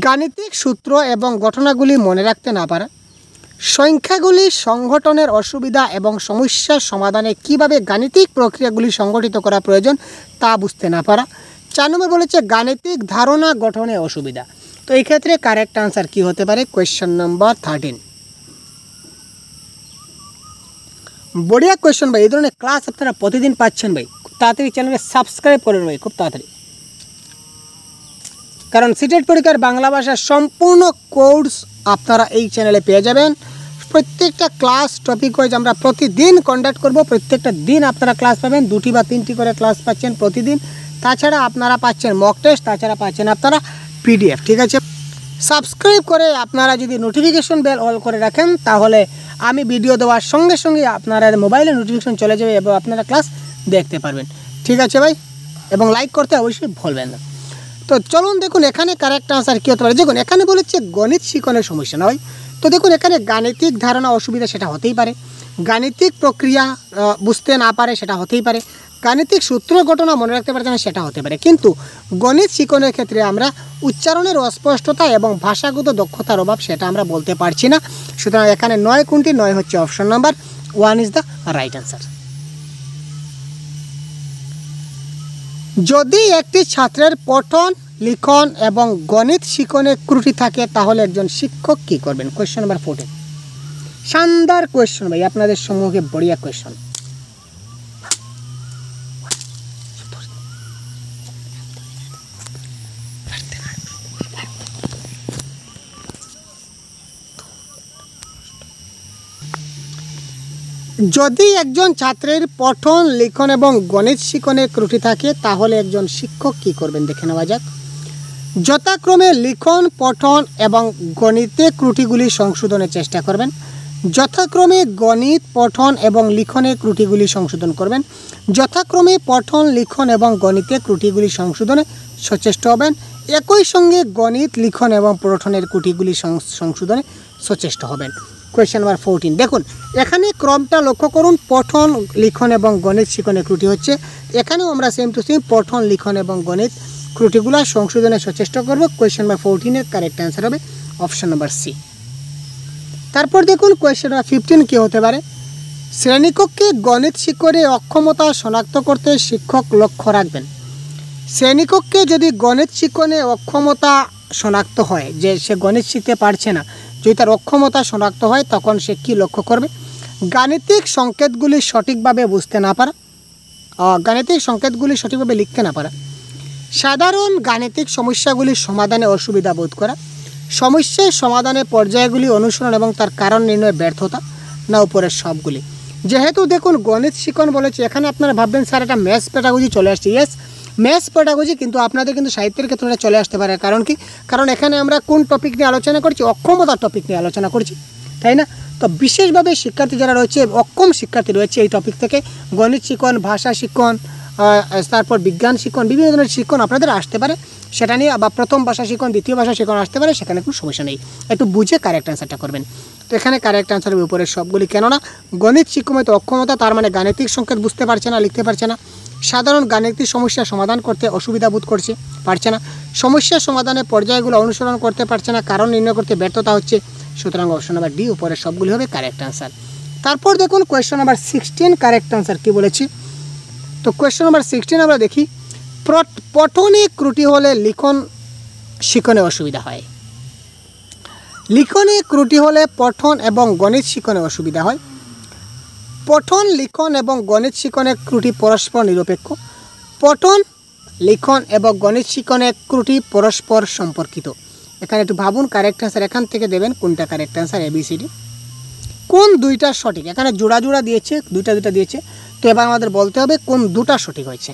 গাণিতিক সূত্র এবং ঘটনাগুলি মনে রাখতে না পারা, সংখ্যাগুলি সংগঠনের অসুবিধা এবং সমস্যার সমাধানে কিভাবে গাণিতিক প্রক্রিয়াগুলি সংগঠিত করা প্রয়োজন তা বুঝতে না পারা। 4 নম্বর বলেছে গাণিতিক ধারণা গঠনে অসুবিধা। তো এই ক্ষেত্রে কারেক্ট আনসার কি হতে পারে? Question number 13। বড়িয়া কোয়েশ্চন ভাই। এই ধরনের ক্লাস আপনারা প্রতিদিন পাচ্ছেন ভাই, তাড়াতাড়ি চ্যানেলে সাবস্ক্রাইব করেন ভাই, খুব তাড়াতাড়ি। কারণ সিটেট পরীক্ষার বাংলা ভাষার সম্পূর্ণ কোর্স আপনারা এই চ্যানেলে পেয়ে যাবেন। প্রত্যেকটা ক্লাস টপিক ওয়াইজ আমরা প্রতিদিন কন্ডাক্ট করব। প্রত্যেকটা দিন আপনারা ক্লাস পাবেন, 2টি বা 3টি করে ক্লাস পাচ্ছেন প্রতিদিন। তাছাড়া আপনারা পাচ্ছেন মক টেস্ট, তাছাড়া পাচ্ছেন আপনারা পিডিএফ। ঠিক আছে, সাবস্ক্রাইব করে আপনারা যদি নোটিফিকেশন বেল অল করে রাখেন তাহলে আমি ভিডিও দেওয়ার সঙ্গে সঙ্গে আপনারা মোবাইলে নোটিফিকেশন চলে যাবে এবং আপনারা ক্লাস দেখতে পারবেন। ঠিক আছে ভাই, এবং লাইক করতে অবশ্যই ভুলবেন না। তো চলুন দেখুন এখানে কারেক্ট আনসার কী হতে পারে। দেখুন এখানে বলেছে গণিত শিখনের সমস্যা নয়। তো দেখুন এখানে গাণিতিক ধারণা অসুবিধা, সেটা হতেই পারে। গাণিতিক প্রক্রিয়া বুঝতে না পারে, সেটা হতেই পারে। গাণিতিক সূত্র ঘটনা মনে রাখতে পারছে না, সেটা হতে পারে। কিন্তু গণিত শিখনের ক্ষেত্রে আমরা উচ্চারণের অস্পষ্টতা এবং ভাষাগত দক্ষতার অভাব, সেটা আমরা বলতে পারছি না। সুতরাং এখানে 9 কোনটি? 9 হচ্ছে option number 1 is the right answer. যদি একটি ছাত্রের পঠন, লিখন এবং গণিত শিখনে ত্রুটি থাকে তাহলে একজন শিক্ষক কী করবেন? Question number 14। শানদার কোয়েশ্চন ভাই, আপনাদের সম্মুখে বড়িয়া কোয়েশ্চন। যদি একজন ছাত্রের পঠন, লিখন এবং গণিত শিখনে ত্রুটি থাকে তাহলে একজন শিক্ষক কী করবেন দেখে নেওয়া যাক। যথাক্রমে লিখন, পঠন এবং গণিতে ত্রুটিগুলি সংশোধনের চেষ্টা করবেন। যথাক্রমে গণিত, পঠন এবং লিখনে ত্রুটিগুলি সংশোধন করবেন। যথাক্রমে পঠন, লিখন এবং গণিতে ত্রুটিগুলি সংশোধনে সচেষ্ট হবেন। একই সঙ্গে গণিত, লিখন এবং পঠনের ত্রুটিগুলি সংশোধনে সচেষ্ট হবেন। Question number 14। দেখুন এখানে ক্রমটা লক্ষ্য করুন, পঠন, লিখন এবং গণিত শিখনে ত্রুটি হচ্ছে। এখানেও আমরা সেম টু সেম পঠন, লিখন এবং গণিত ত্রুটিগুলো সংশোধনের চেষ্টা করব। কোয়েশ্চেন নাম্বার 14 কারেক্ট অ্যান্সার হবে অপশন নাম্বার সি। তারপর দেখুন কোয়েশ্চেন নাম্বার 15 কী হতে পারে। শ্রেণীকক্ষে গণিত শিক্ষকের অক্ষমতা শনাক্ত করতে শিক্ষক লক্ষ্য রাখবেন। শ্রেণীকক্ষে যদি গণিত শিক্ষণে অক্ষমতা শনাক্ত হয়, যে সে গণিত শিখতে পারছে না, যদি তার অক্ষমতা শনাক্ত হয় তখন সে কী লক্ষ্য করবে। গাণিতিক সংকেতগুলি সঠিকভাবে বুঝতে না পারা, গাণিতিক সংকেতগুলি সঠিকভাবে লিখতে না পারা, সাধারণ গাণিতিক সমস্যাগুলির সমাধানে অসুবিধা বোধ করা, সমস্যার সমাধানের পর্যায়গুলি অনুসরণ এবং তার কারণ নির্ণয়ে ব্যর্থতা, না উপরের সবগুলি। যেহেতু দেখুন গণিত শিক্ষণ বলেছে, এখানে আপনারা ভাববেন স্যার এটা ম্যাথস পেডাগজি চলে আসছে। ইয়েস, ম্যাথস পেডাগজি, কিন্তু আপনাদের কিন্তু সাহিত্যের ক্ষেত্রে চলে আসতে পারে। কারণ কি? কারণ এখানে আমরা কোন টপিক নিয়ে আলোচনা করছি? অক্ষমতার টপিক নিয়ে আলোচনা করছি, তাই না? তো বিশেষভাবে শিক্ষার্থী যারা রয়েছে, অক্ষম শিক্ষার্থী রয়েছে, এই টপিক থেকে গণিত শিক্ষণ, ভাষা শিক্ষণ, তারপর বিজ্ঞান শিক্ষণ, বিভিন্ন ধরনের শিক্ষণ আপনাদের আসতে পারে। সেটা নিয়ে বা প্রথম ভাষা শিক্ষণ, দ্বিতীয় ভাষা শিক্ষণ আসতে পারে, সেখানে কোনো সমস্যা নেই। একটু বুঝে কারেক্ট অ্যান্সারটা করবেন। তো এখানে কারেক্ট অ্যান্সার হবে উপরের সবগুলি। কেননা গণিত শিক্ষণে অক্ষমতা, তার মানে গাণিতিক সংকেত বুঝতে পারছে না, লিখতে পারছে না। সাধারণ গাণিতিক সমস্যা সমাধান করতে অসুবিধা বোধ পারছে না। সমস্যার সমাধানের পর্যায়গুলো অনুসরণ করতে পারছে না, কারণ নির্ণয় করতে ব্যর্থতা হচ্ছে। সুতরাং অপশন নাম্বার ডি উপরের সবগুলি হবে কারেক্ট অ্যান্সার। তারপর দেখুন কোয়েশ্চন নাম্বার 16 কারেক্ট অ্যান্সার কী বলেছি। তো কোয়েশ্চন নাম্বার 16 আমরা দেখি, পঠনে ত্রুটি হলে লিখন শিখনে অসুবিধা হয়। লিখনে ত্রুটি হলে পঠন এবং গণিত শিখনে অসুবিধা হয়। পঠন, লিখন এবং গণিত শিখনের ত্রুটি পরস্পর নিরপেক্ষ। পঠন, লিখন এবং গণিত শিখনের ত্রুটি পরস্পর সম্পর্কিত। এখানে একটু ভাবুন, কারেক্ট অ্যান্সার এখান থেকে দেবেন কোনটা কারেক্ট অ্যান্সার, ABCD। কোন দুইটা সঠিক? এখানে জোড়া জোড়া দিয়েছে, দুইটা দিয়েছে। তো এবার আমাদের বলতে হবে কোন দুটা সঠিক হয়েছে।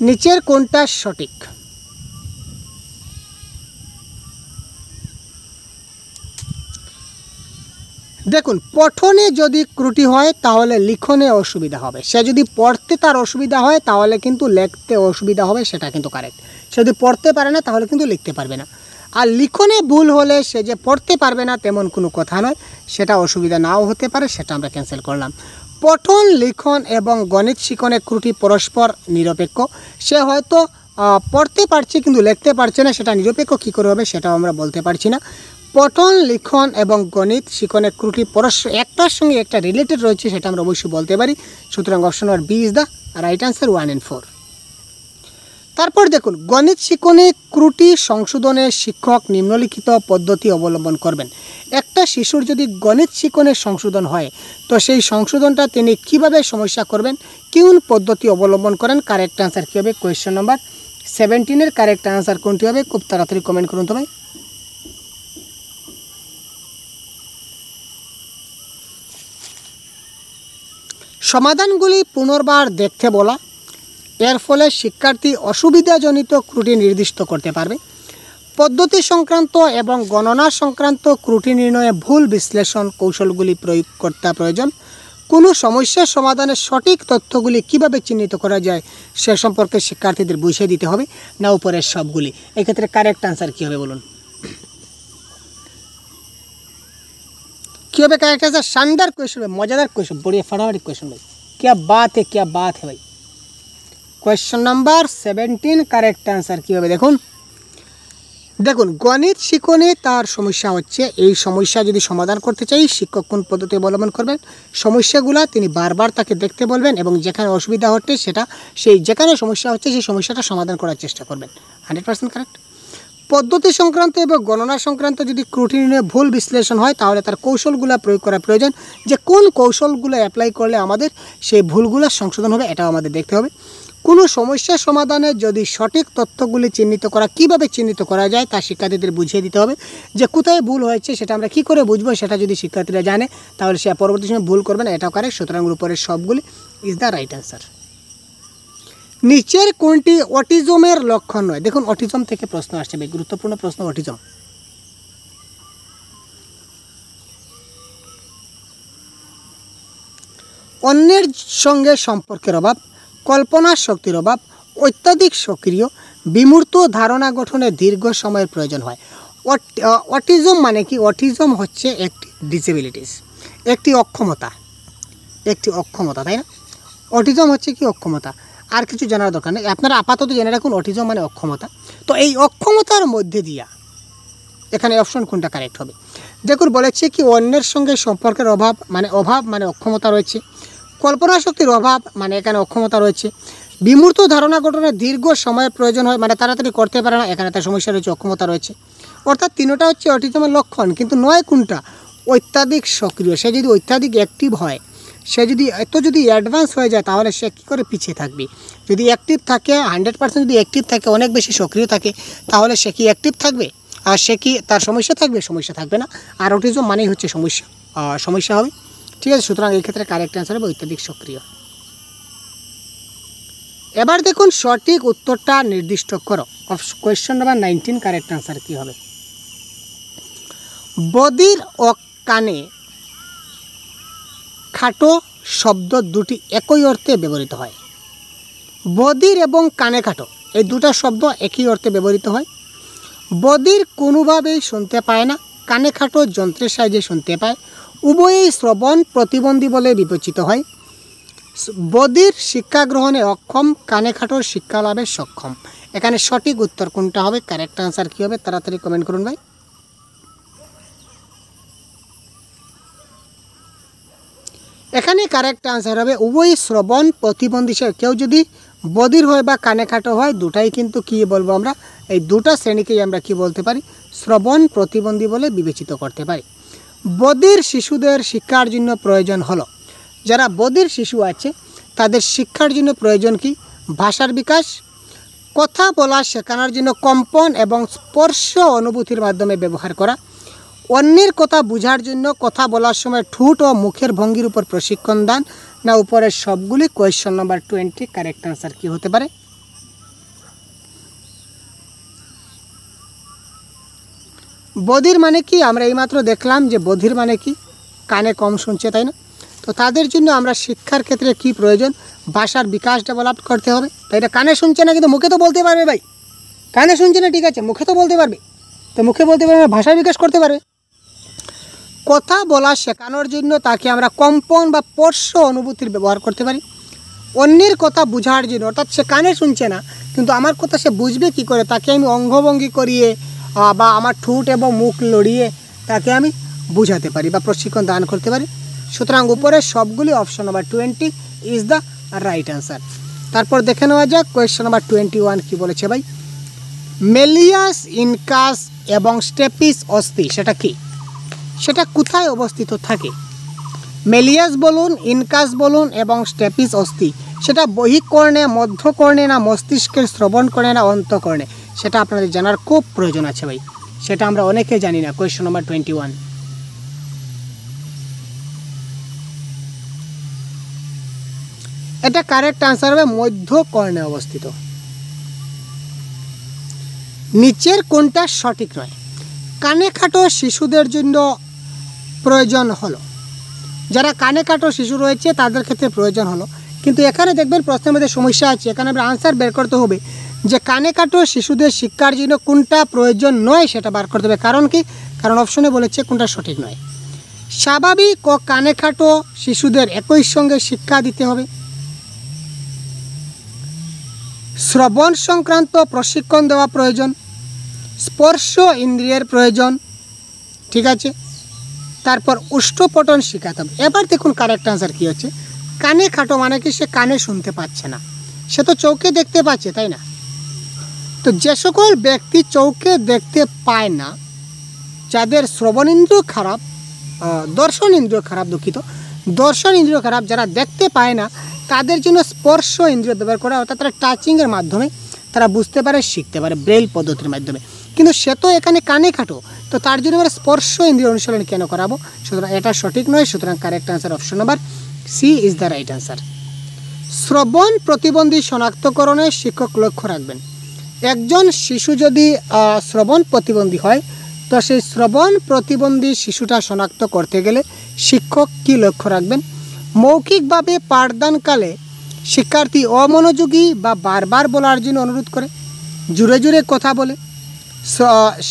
নিচের কোনটা সঠিক? দেখুন, পঠনে যদি ত্রুটি হয় তাহলে লিখনে অসুবিধা হবে। সে যদি পড়তে তার অসুবিধা হয় তাহলে কিন্তু লিখতে অসুবিধা হবে, সেটা কিন্তু কারেক্ট। সে যদি পড়তে পারে না তাহলে কিন্তু লিখতে পারবে না। আর লিখনে ভুল হলে সে যে পড়তে পারবে না তেমন কোনো কথা নয়, সেটা অসুবিধা নাও হতে পারে, সেটা আমরা ক্যান্সেল করলাম। পঠন, লিখন এবং গণিত শিখনের ত্রুটি পরস্পর নিরপেক্ষ। সে হয়তো পড়তে পারছে কিন্তু লিখতে পারছে না, সেটা নিরপেক্ষ কী করে হবে সেটাও আমরা বলতে পারছি না। পঠন, লিখন এবং গণিত শিখনের ত্রুটি পরস্পর একটার সঙ্গে একটা রিলেটেড রয়েছে, সেটা আমরা অবশ্যই বলতে পারি। সুতরাং option number B is the right answer 1 and 4। তারপর দেখুন, গণিত শিখনে ত্রুটি সংশোধনে শিক্ষক নিম্নলিখিত পদ্ধতি অবলম্বন করবেন। একটা শিশুর যদি গণিত শিখনে সংশোধন হয় তো সেই সংশোধনটা তিনি কিভাবে সমস্যা করবেন, কোন পদ্ধতি অবলম্বন করেন? কারেক্ট অ্যান্সার কী হবে? কোয়েশ্চেন নাম্বার 17 কারেক্ট অ্যান্সার কোনটি হবে? খুব তাড়াতাড়ি কমেন্ট করুন তো ভাই। সমাধানগুলি পুনর্বার দেখতে বলা, এর ফলে শিক্ষার্থী অসুবিধাজনিত ত্রুটি নির্দিষ্ট করতে পারবে। পদ্ধতি সংক্রান্ত এবং গণনা সংক্রান্ত ত্রুটি নির্ণয়ে ভুল বিশ্লেষণ কৌশলগুলি প্রয়োগ করতে প্রয়োজন। কোনো সমস্যার সমাধানের সঠিক তথ্যগুলি কিভাবে চিহ্নিত করা যায় সে সম্পর্কে শিক্ষার্থীদের বুঝিয়ে দিতে হবে, না উপরের সবগুলি। এক্ষেত্রে কারেক্ট অ্যান্সার কী হবে বলুন? কী হবে কারেক্ট অ্যান্সার? শানদার কোয়েশ্চন ভাই, মজাদার কোয়েশ্চন, বড়িয়া ফাটাফাটি কোয়েশ্চন ভাই, क्या बात है भाई। কোয়েশ্চন নাম্বার 17 কারেক্ট অ্যান্সার কী হবে দেখুন। দেখুন, গণিত শিখনে তার সমস্যা হচ্ছে, এই সমস্যা যদি সমাধান করতে চাই শিক্ষক কোন পদ্ধতি অবলম্বন করবেন? সমস্যাগুলো তিনি বারবার তাকে দেখতে বলবেন এবং যেখানে অসুবিধা হচ্ছে যেখানে সমস্যা হচ্ছে সেই সমস্যাটা সমাধান করার চেষ্টা করবেন। 100% কারেক্ট। পদ্ধতি সংক্রান্ত এবং গণনা সংক্রান্ত যদি ত্রুটি নিয়ে ভুল বিশ্লেষণ হয় তাহলে তার কৌশলগুলো প্রয়োগ করা প্রয়োজন, যে কোন কৌশলগুলো অ্যাপ্লাই করলে আমাদের সেই ভুলগুলো সংশোধন হবে, এটাও আমাদের দেখতে হবে। কোনো সমস্যার সমাধানে যদি সঠিক তথ্যগুলি চিহ্নিত করা, কিভাবে চিহ্নিত করা যায় তা শিক্ষার্থীদের বুঝিয়ে দিতে হবে। যে কোথায় ভুল হয়েছে সেটা আমরা কী করে বুঝবো, সেটা যদি শিক্ষার্থীরা জানে তাহলে সে পরবর্তী সময় ভুল করবে না, এটাও কারেক্ট। সুতরাং উপরের সবগুলি ইজ দ্য রাইট অ্যান্সার। নিচের কোনটি অটিজমের লক্ষণ নয়? দেখুন, অটিজম থেকে প্রশ্ন আসছে, বেশ গুরুত্বপূর্ণ প্রশ্ন। অটিজম অন্যের সঙ্গে সম্পর্কের অভাব, কল্পনা শক্তির অভাব, অত্যাধিক সক্রিয়, বিমূর্ত ধারণা গঠনে দীর্ঘ সময়ের প্রয়োজন হয়। অটিজম মানে কি? অটিজম হচ্ছে একটি ডিসেবিলিটিস, একটি অক্ষমতা। একটি অক্ষমতা, তাই না? অটিজম হচ্ছে কি অক্ষমতা, আর কিছু জানার দরকার নেই, আপনারা আপাতত জেনে রাখুন অটিজম মানে অক্ষমতা। তো এই অক্ষমতার মধ্যে দিয়া এখানে অপশন কোনটা কারেক্ট হবে? দেখুন বলেছে কি অন্যের সঙ্গে সম্পর্কের অভাব মানে অক্ষমতা রয়েছে, কল্পনা শক্তির অভাব মানে এখানে অক্ষমতা রয়েছে, বিমূর্ত ধারণা গঠনের দীর্ঘ সময়ের প্রয়োজন হয় মানে তাড়াতাড়ি করতে পারে না, এখানে তার সমস্যা রয়েছে, অক্ষমতা রয়েছে। অর্থাৎ তিনটা হচ্ছে অটিজমের লক্ষণ, কিন্তু নয় কোনটা? অত্যাধিক সক্রিয়। সে যদি অত্যাধিক অ্যাক্টিভ হয়, সে যদি যদি অ্যাডভান্স হয়ে যায় তাহলে সে কী করে পিছিয়ে থাকবে? যদি অ্যাক্টিভ থাকে 100% যদি অ্যাক্টিভ থাকে, অনেক বেশি সক্রিয় থাকে, তাহলে সে কি অ্যাক্টিভ থাকবে? আর সে কি তার সমস্যা থাকবে? সমস্যা থাকবে না। আর অটিজম মানেই হচ্ছে সমস্যা হবে। ঠিক আছে, সুতরাং এই ক্ষেত্রে কারেক্ট অ্যান্সার হবে অত্যাধিক সক্রিয়। এবার দেখুন সঠিক উত্তরটা নির্দিষ্ট করো। কোয়েশ্চন নাম্বার 19 কারেক্ট অ্যান্সার কী হবে? বদির ও কানে খাটো শব্দ দুটি একই অর্থে ব্যবহৃত হয়। বদির এবং কানে খাটো এই দুটো শব্দ একই অর্থে ব্যবহৃত হয়। বদির কোনোভাবেই শুনতে পায় না, কানে খাটো যন্ত্রের সাহায্যে শুনতে পায়। উভয়ই শ্রবণ প্রতিবন্ধী বলে বিবেচিত হয়। বদির শিক্ষা গ্রহণে অক্ষম, কানে খাটোর শিক্ষা লাভে সক্ষম। এখানে সঠিক উত্তর কোনটা হবে? কারেক্ট আনসার কী হবে? তাড়াতাড়ি কমেন্ট করুন ভাই। এখানে কারেক্ট আনসার হবে উভয়ই শ্রবণ প্রতিবন্ধী। কেউ যদি বদির হয় বা কানে খাটো হয়, দুটাই কিন্তু কী বলবো আমরা? এই দুটা শ্রেণীকেই আমরা কি বলতে পারি? শ্রবণ প্রতিবন্ধী বলে বিবেচিত করতে পারি। বদির শিশুদের শিক্ষার জন্য প্রয়োজন হলো, যারা বদির শিশু আছে তাদের শিক্ষার জন্য প্রয়োজন কি? ভাষার বিকাশ, কথা বলা শেখানোর জন্য কম্পন এবং স্পর্শ অনুভূতির মাধ্যমে ব্যবহার করা, অন্যের কথা বোঝার জন্য কথা বলার সময় ঠোঁট ও মুখের ভঙ্গির উপর প্রশিক্ষণ দান, না উপরের সবগুলি? কোয়েশ্চন নাম্বার 20 কারেক্ট আনসার কি হতে পারে? বধির মানে কি? আমরা এইমাত্র দেখলাম যে বধির মানে কি? কানে কম শুনছে, তাই না? তো তাদের জন্য আমরা শিক্ষার ক্ষেত্রে কি প্রয়োজন? ভাষার বিকাশ ডেভেলপ করতে হবে। তাই এটা কানে শুনছে না কিন্তু মুখে তো বলতে পারবে ভাই। কানে শুনছে না ঠিক আছে, মুখে তো বলতে পারবে। তো মুখে বলতে পারবে, ভাষার বিকাশ করতে পারবে। কথা বলা শেখানোর জন্য তাকে আমরা কম্পন বা স্পর্শ অনুভূতির ব্যবহার করতে পারি। অন্যের কথা বোঝার জন্য, অর্থাৎ সে কানে শুনছে না কিন্তু আমার কথা সে বুঝবে কি করে, তাকে আমি অঙ্গভঙ্গি করিয়ে বা আমার ঠোঁট এবং মুখ লড়িয়ে তাকে আমি বুঝাতে পারি বা প্রশিক্ষণ দান করতে পারি। সুতরাং উপরে সবগুলি option number 20 is the right answer. তারপর দেখে নেওয়া যাক কোয়েশ্চন নাম্বার 21 কি বলেছে ভাই। মেলিয়াস, ইনকাস এবং স্টেপিস অস্থি সেটা কি? সেটা কোথায় অবস্থিত থাকে? মেলিয়াস বলুন, ইনকাস বলুন এবং স্টেপিস অস্থি সেটা বহিঃকর্ণে, মধ্যকর্ণে, না মস্তিষ্কের শ্রবণ কর্ণে, না অন্তঃকর্ণে? সেটা আপনাদের জানার খুব প্রয়োজন আছে ভাই, সেটা আমরা অনেকে জানি না। Question number 21। এটা কারেক্ট আনসার হবে মধ্যকর্ণে অবস্থিত। নিচের কোনটা সঠিক নয়? কানে খাটো শিশুদের জন্য প্রয়োজন হলো, যারা কানে কাটো শিশু রয়েছে তাদের ক্ষেত্রে প্রয়োজন হলো, কিন্তু এখানে দেখবেন প্রশ্নের মধ্যে সমস্যা আছে। এখানে আমরা আনসার বের করতে হবে যে কানে কাটো শিশুদের শিক্ষার জন্য কোনটা প্রয়োজন নয় সেটা বার করতে হবে। কারণ কি? কারণ অপশনে বলেছে কোনটা সঠিক নয়। স্বাভাবিক ও কানে খাটো শিশুদের একই সঙ্গে শিক্ষা দিতে হবে। শ্রবণ সংক্রান্ত প্রশিক্ষণ দেওয়া প্রয়োজন। স্পর্শ ইন্দ্রিয়ের প্রয়োজন, ঠিক আছে। তারপর উষ্ঠপটন শেখাতে হবে। এবার দেখুন কারেক্ট আনসার কী হচ্ছে। কানে খাটো মানে কি? সে কানে শুনতে পাচ্ছে না, সে তো চোখে দেখতে পাচ্ছে, তাই না? তো যে সকল ব্যক্তি চোখে দেখতে পায় না, যাদের শ্রবণ ইন্দ্রিয় খারাপ, দর্শন ইন্দ্রিয় খারাপ, দুঃখিত, দর্শন ইন্দ্রিয় খারাপ, যারা দেখতে পায় না তাদের জন্য স্পর্শ ইন্দ্রিয় ব্যবহার করা, অর্থাৎ তারা টাচিংয়ের মাধ্যমে তারা বুঝতে পারে, শিখতে পারে ব্রেইল পদ্ধতির মাধ্যমে। কিন্তু সে তো এখানে কানে খাটো, তো তার জন্য আমরা স্পর্শ ইন্দ্রিয় অনুশীলন কেন করাবো? সুতরাং এটা সঠিক নয়। সুতরাং correct answer option number C is the right answer. শ্রবণ প্রতিবন্ধী শনাক্তকরণে শিক্ষক লক্ষ্য রাখবেন। একজন শিশু যদি শ্রবণ প্রতিবন্ধী হয়, তো সেই শ্রবণ প্রতিবন্ধী শিশুটা শনাক্ত করতে গেলে শিক্ষক কি লক্ষ্য রাখবেন? মৌখিকভাবে পাঠদানকালে শিক্ষার্থী অমনোযোগী বা বারবার বলার জন্য অনুরোধ করে, জোরে জোরে কথা বলে,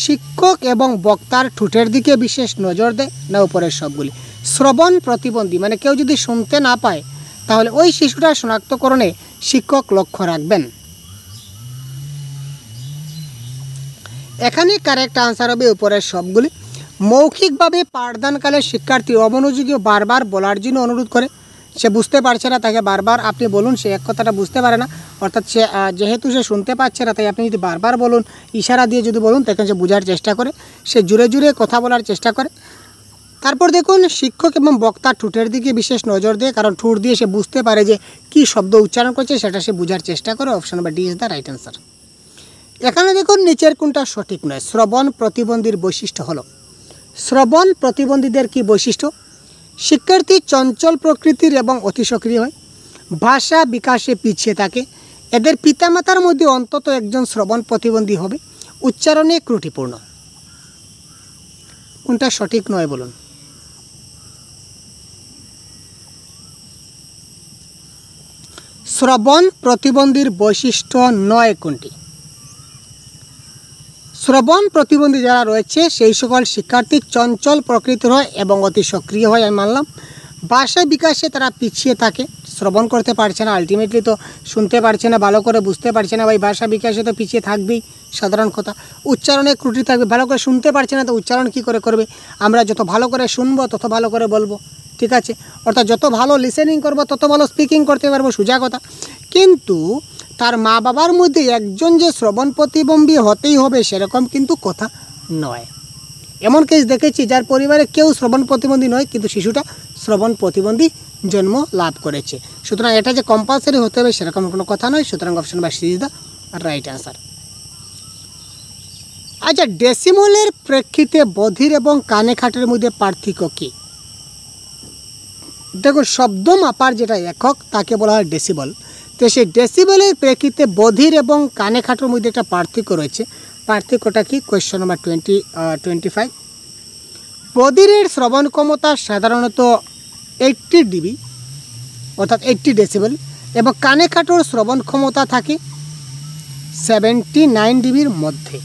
শিক্ষক এবং বক্তার ঠোঁটের দিকে বিশেষ নজর দেয় না উপরের সবগুলি? শ্রবণ প্রতিবন্ধী মানে কেউ যদি শুনতে না পায় তাহলে ওই শিশুটার শনাক্তকরণে শিক্ষক লক্ষ্য রাখবেন। এখানে কারেক্ট আনসার হবে উপরের সবগুলি। মৌখিকভাবে পাঠদানকালে শিক্ষার্থী অমনোযোগী বারবার বলার জন্য অনুরোধ করে, সে বুঝতে পারছে না, তাকে বারবার আপনি বলুন, সে এক কথাটা বুঝতে পারে না, অর্থাৎ সে যেহেতু সে শুনতে পাচ্ছে না তাই আপনি যদি বারবার বলুন, ইশারা দিয়ে যদি বলুন তখন সে বোঝার চেষ্টা করে, সে জুড়ে জুড়ে কথা বলার চেষ্টা করে। তারপর দেখুন শিক্ষক এবং বক্তা ঠোঁটের দিকে বিশেষ নজর দেয়, কারণ ঠোঁট দিয়ে সে বুঝতে পারে যে কী শব্দ উচ্চারণ করছে সেটা সে বোঝার চেষ্টা করে। Option number D is the right answer. এখানে দেখুন নিচের কোনটা সঠিক নয়। শ্রবণ প্রতিবন্ধীর বৈশিষ্ট্য হলো, শ্রবণ প্রতিবন্ধীদের কি বৈশিষ্ট্য? শিক্ষার্থী চঞ্চল প্রকৃতির এবং অতি সক্রিয় হয়, ভাষা বিকাশে পিছিয়ে থাকে, এদের পিতামাতার মধ্যে অন্তত একজন শ্রবণ প্রতিবন্ধী হবে, উচ্চারণে ত্রুটিপূর্ণ। কোনটা সঠিক নয় বলুন? শ্রবণ প্রতিবন্ধীর বৈশিষ্ট্য নয় কোনটি? শ্রবণ প্রতিবন্ধী যারা রয়েছে সেই সকল শিক্ষার্থী চঞ্চল প্রকৃতির হয় এবং অতি সক্রিয় হয়, আমি মানলাম। ভাষা বিকাশে তারা পিছিয়ে থাকে, শ্রবণ করতে পারছে না, আলটিমেটলি তো শুনতে পারছে না, ভালো করে বুঝতে পারছে না, ভাই ভাষা বিকাশে তো পিছিয়ে থাকবেই, সাধারণ কথা। উচ্চারণে ত্রুটি থাকবে, ভালো করে শুনতে পারছে না তো উচ্চারণ কী করে করবে? আমরা যত ভালো করে শুনবো তত ভালো করে বলবো, ঠিক আছে? অর্থাৎ যত ভালো লিসেনিং করবো তত ভালো স্পিকিং করতে পারবো, সোজা কথা। কিন্তু তার মা বাবার মধ্যে একজন যে শ্রবণ প্রতিবন্ধী হতেই হবে সেরকম কিন্তু কথা নয়। এমন কেস দেখেছি যার পরিবারে কেউ শ্রবণ প্রতিবন্ধী নয় কিন্তু শিশুটা শ্রবণ প্রতিবন্ধী জন্ম লাভ করেছে। সুতরাং এটা যে কম্পালসারি হতে হবে সেরকম কোনো কথা নয়। সুতরাং option number C is the right answer. আচ্ছা, ডেসিমলের প্রেক্ষিতে বধির এবং কানে খাটের মধ্যে পার্থক্য কী? দেখুন, শব্দ মাপার যেটা একক তাকে বলা হয় ডেসিবল। তো সেই ডেসিবলের প্রেক্ষিতে বধির এবং কানে খাটের মধ্যে একটা পার্থক্য রয়েছে। পার্থক্যটা কি? Question number 25। বধিরের শ্রবণ ক্ষমতা সাধারণত 80 ডিবি অর্থাৎ 80 ডেসিবল এবং কানে খাটোর শ্রবণ ক্ষমতা থাকে 79 ডিবির মধ্যে।